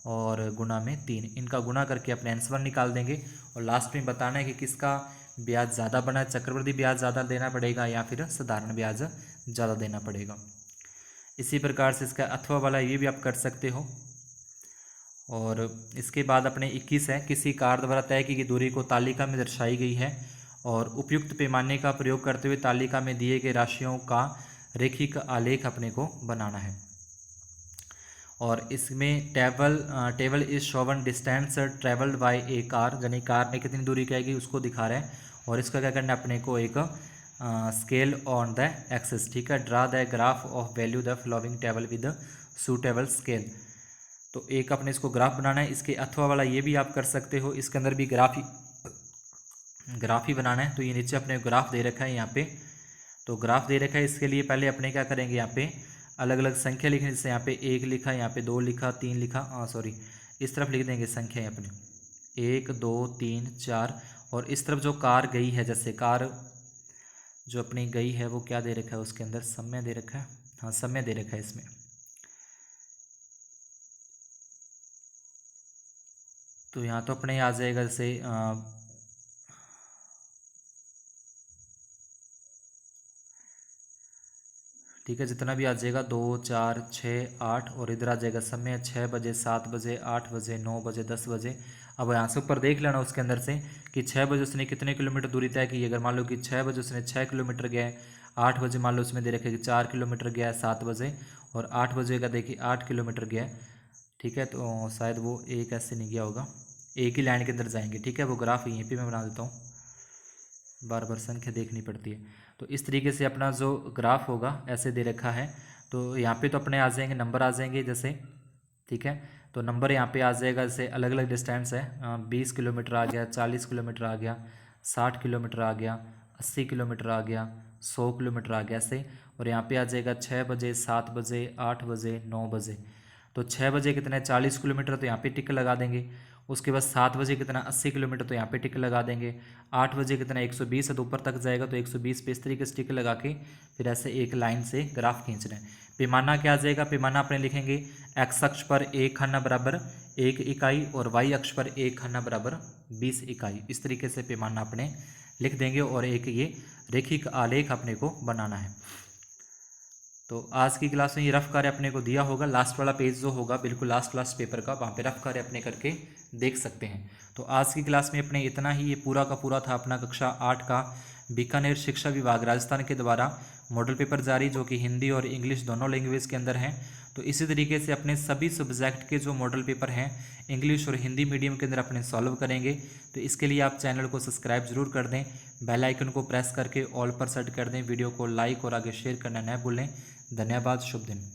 और गुना में 3, इनका गुना करके अपने आंसर निकाल देंगे। और लास्ट में बताना है कि किसका ब्याज ज़्यादा बना है, चक्रवृद्धि ब्याज ज़्यादा देना पड़ेगा या फिर साधारण ब्याज ज़्यादा देना पड़ेगा। इसी प्रकार से इसका अथवा वाला ये भी आप कर सकते हो। और इसके बाद अपने 21 है, किसी कार द्वारा तय की गई दूरी को तालिका में दर्शाई गई है और उपयुक्त पैमाने का प्रयोग करते हुए तालिका में दिए गए राशियों का रेखिक आलेख अपने को बनाना है। और इसमें table is Sovan distance travelled by A car, यानी कार ने कितनी दूरी कहेगी उसको दिखा रहे हैं। और इसका क्या करना है, अपने को एक स्केल ऑन द एक्सेस, ठीक है। Draw the graph of value the following table with suitable scale. तो एक अपने इसको ग्राफ बनाना है। इसके अथवा वाला ये भी आप कर सकते हो, इसके अंदर भी ग्राफ ही बनाना है। तो ये नीचे अपने ग्राफ दे रखा है यहाँ पे, तो ग्राफ दे रखा है। इसके लिए पहले अपने क्या करेंगे, यहाँ पे अलग अलग संख्या लिखने, जैसे यहाँ पे 1 लिखा, यहाँ पे 2 लिखा, 3 लिखा, सॉरी इस तरफ लिख देंगे संख्या यहाँ अपने 1 2 3 4। और इस तरफ जो कार गई है, जैसे कार जो अपनी गई है वो क्या दे रखा है, उसके अंदर समय दे रखा है, हाँ समय दे रखा है इसमें। तो यहाँ तो अपने आ जाएगा जैसे ठीक है, जितना भी आ जाएगा 2 4 6 8 और इधर आ जाएगा समय 6 बजे 7 बजे 8 बजे 9 बजे 10 बजे। अब यहाँ से ऊपर देख लेना उसके अंदर से कि 6 बजे उसने कितने किलोमीटर दूरी तय की। अगर मान लो कि 6 बजे उसने 6 किलोमीटर गया है, 8 बजे मान लो उसमें दे रखे कि 4 किलोमीटर गया है 7 बजे, और 8 बजे का देखिए 8 किलोमीटर गया है, ठीक है। तो शायद वो एक ऐसे नहीं गया होगा, एक ही लाइन के अंदर जाएंगे, ठीक है। वो ग्राफ यहीं पे मैं बना देता हूँ, बार बार संख्या देखनी पड़ती है। तो इस तरीके से अपना जो ग्राफ होगा ऐसे दे रखा है। तो यहाँ पे तो अपने आ जाएंगे नंबर आ जाएंगे जैसे, ठीक है। तो नंबर यहाँ पे आ जाएगा, जैसे अलग अलग डिस्टेंस है, 20 किलोमीटर आ गया, 40 किलोमीटर आ गया, 60 किलोमीटर आ गया, 80 किलोमीटर आ गया, 100 किलोमीटर आ गया ऐसे। और यहाँ पे आ जाएगा 6 बजे 7 बजे 8 बजे 9 बजे। तो 6 बजे कितना है 40 किलोमीटर, तो यहाँ पे टिक लगा देंगे। उसके बाद 7 बजे कितना 80 किलोमीटर, तो यहाँ पे टिक लगा देंगे। 8 बजे कितना 120 है, तो ऊपर तक जाएगा तो 120 पे इस तरीके से टिक लगा के फिर ऐसे एक लाइन से ग्राफ खींचना है। पैमाना क्या आ जाएगा, पैमाना अपने लिखेंगे एक्स अक्ष पर एक खाना बराबर 1 इकाई और वाई अक्ष पर एक खाना बराबर 20 इकाई। इस तरीके से पैमाना अपने लिख देंगे और एक ये रेखिक आलेख अपने को बनाना है। तो आज की क्लास में ये रफ कार्य अपने को दिया होगा। लास्ट वाला पेज जो होगा बिल्कुल लास्ट पेपर का, वहाँ पे रफ कार्य अपने करके देख सकते हैं। तो आज की क्लास में अपने इतना ही, ये पूरा का पूरा था अपना कक्षा 8 का बीकानेर शिक्षा विभाग राजस्थान के द्वारा मॉडल पेपर जारी, जो कि हिंदी और इंग्लिश दोनों लैंग्वेज के अंदर हैं। तो इसी तरीके से अपने सभी सब्जेक्ट के जो मॉडल पेपर हैं इंग्लिश और हिंदी मीडियम के अंदर अपने सॉल्व करेंगे। तो इसके लिए आप चैनल को सब्सक्राइब जरूर कर दें, बेल आइकन को प्रेस करके ऑल पर सेट कर दें, वीडियो को लाइक और आगे शेयर करना न भूलें। धन्यवाद, शुभ दिन।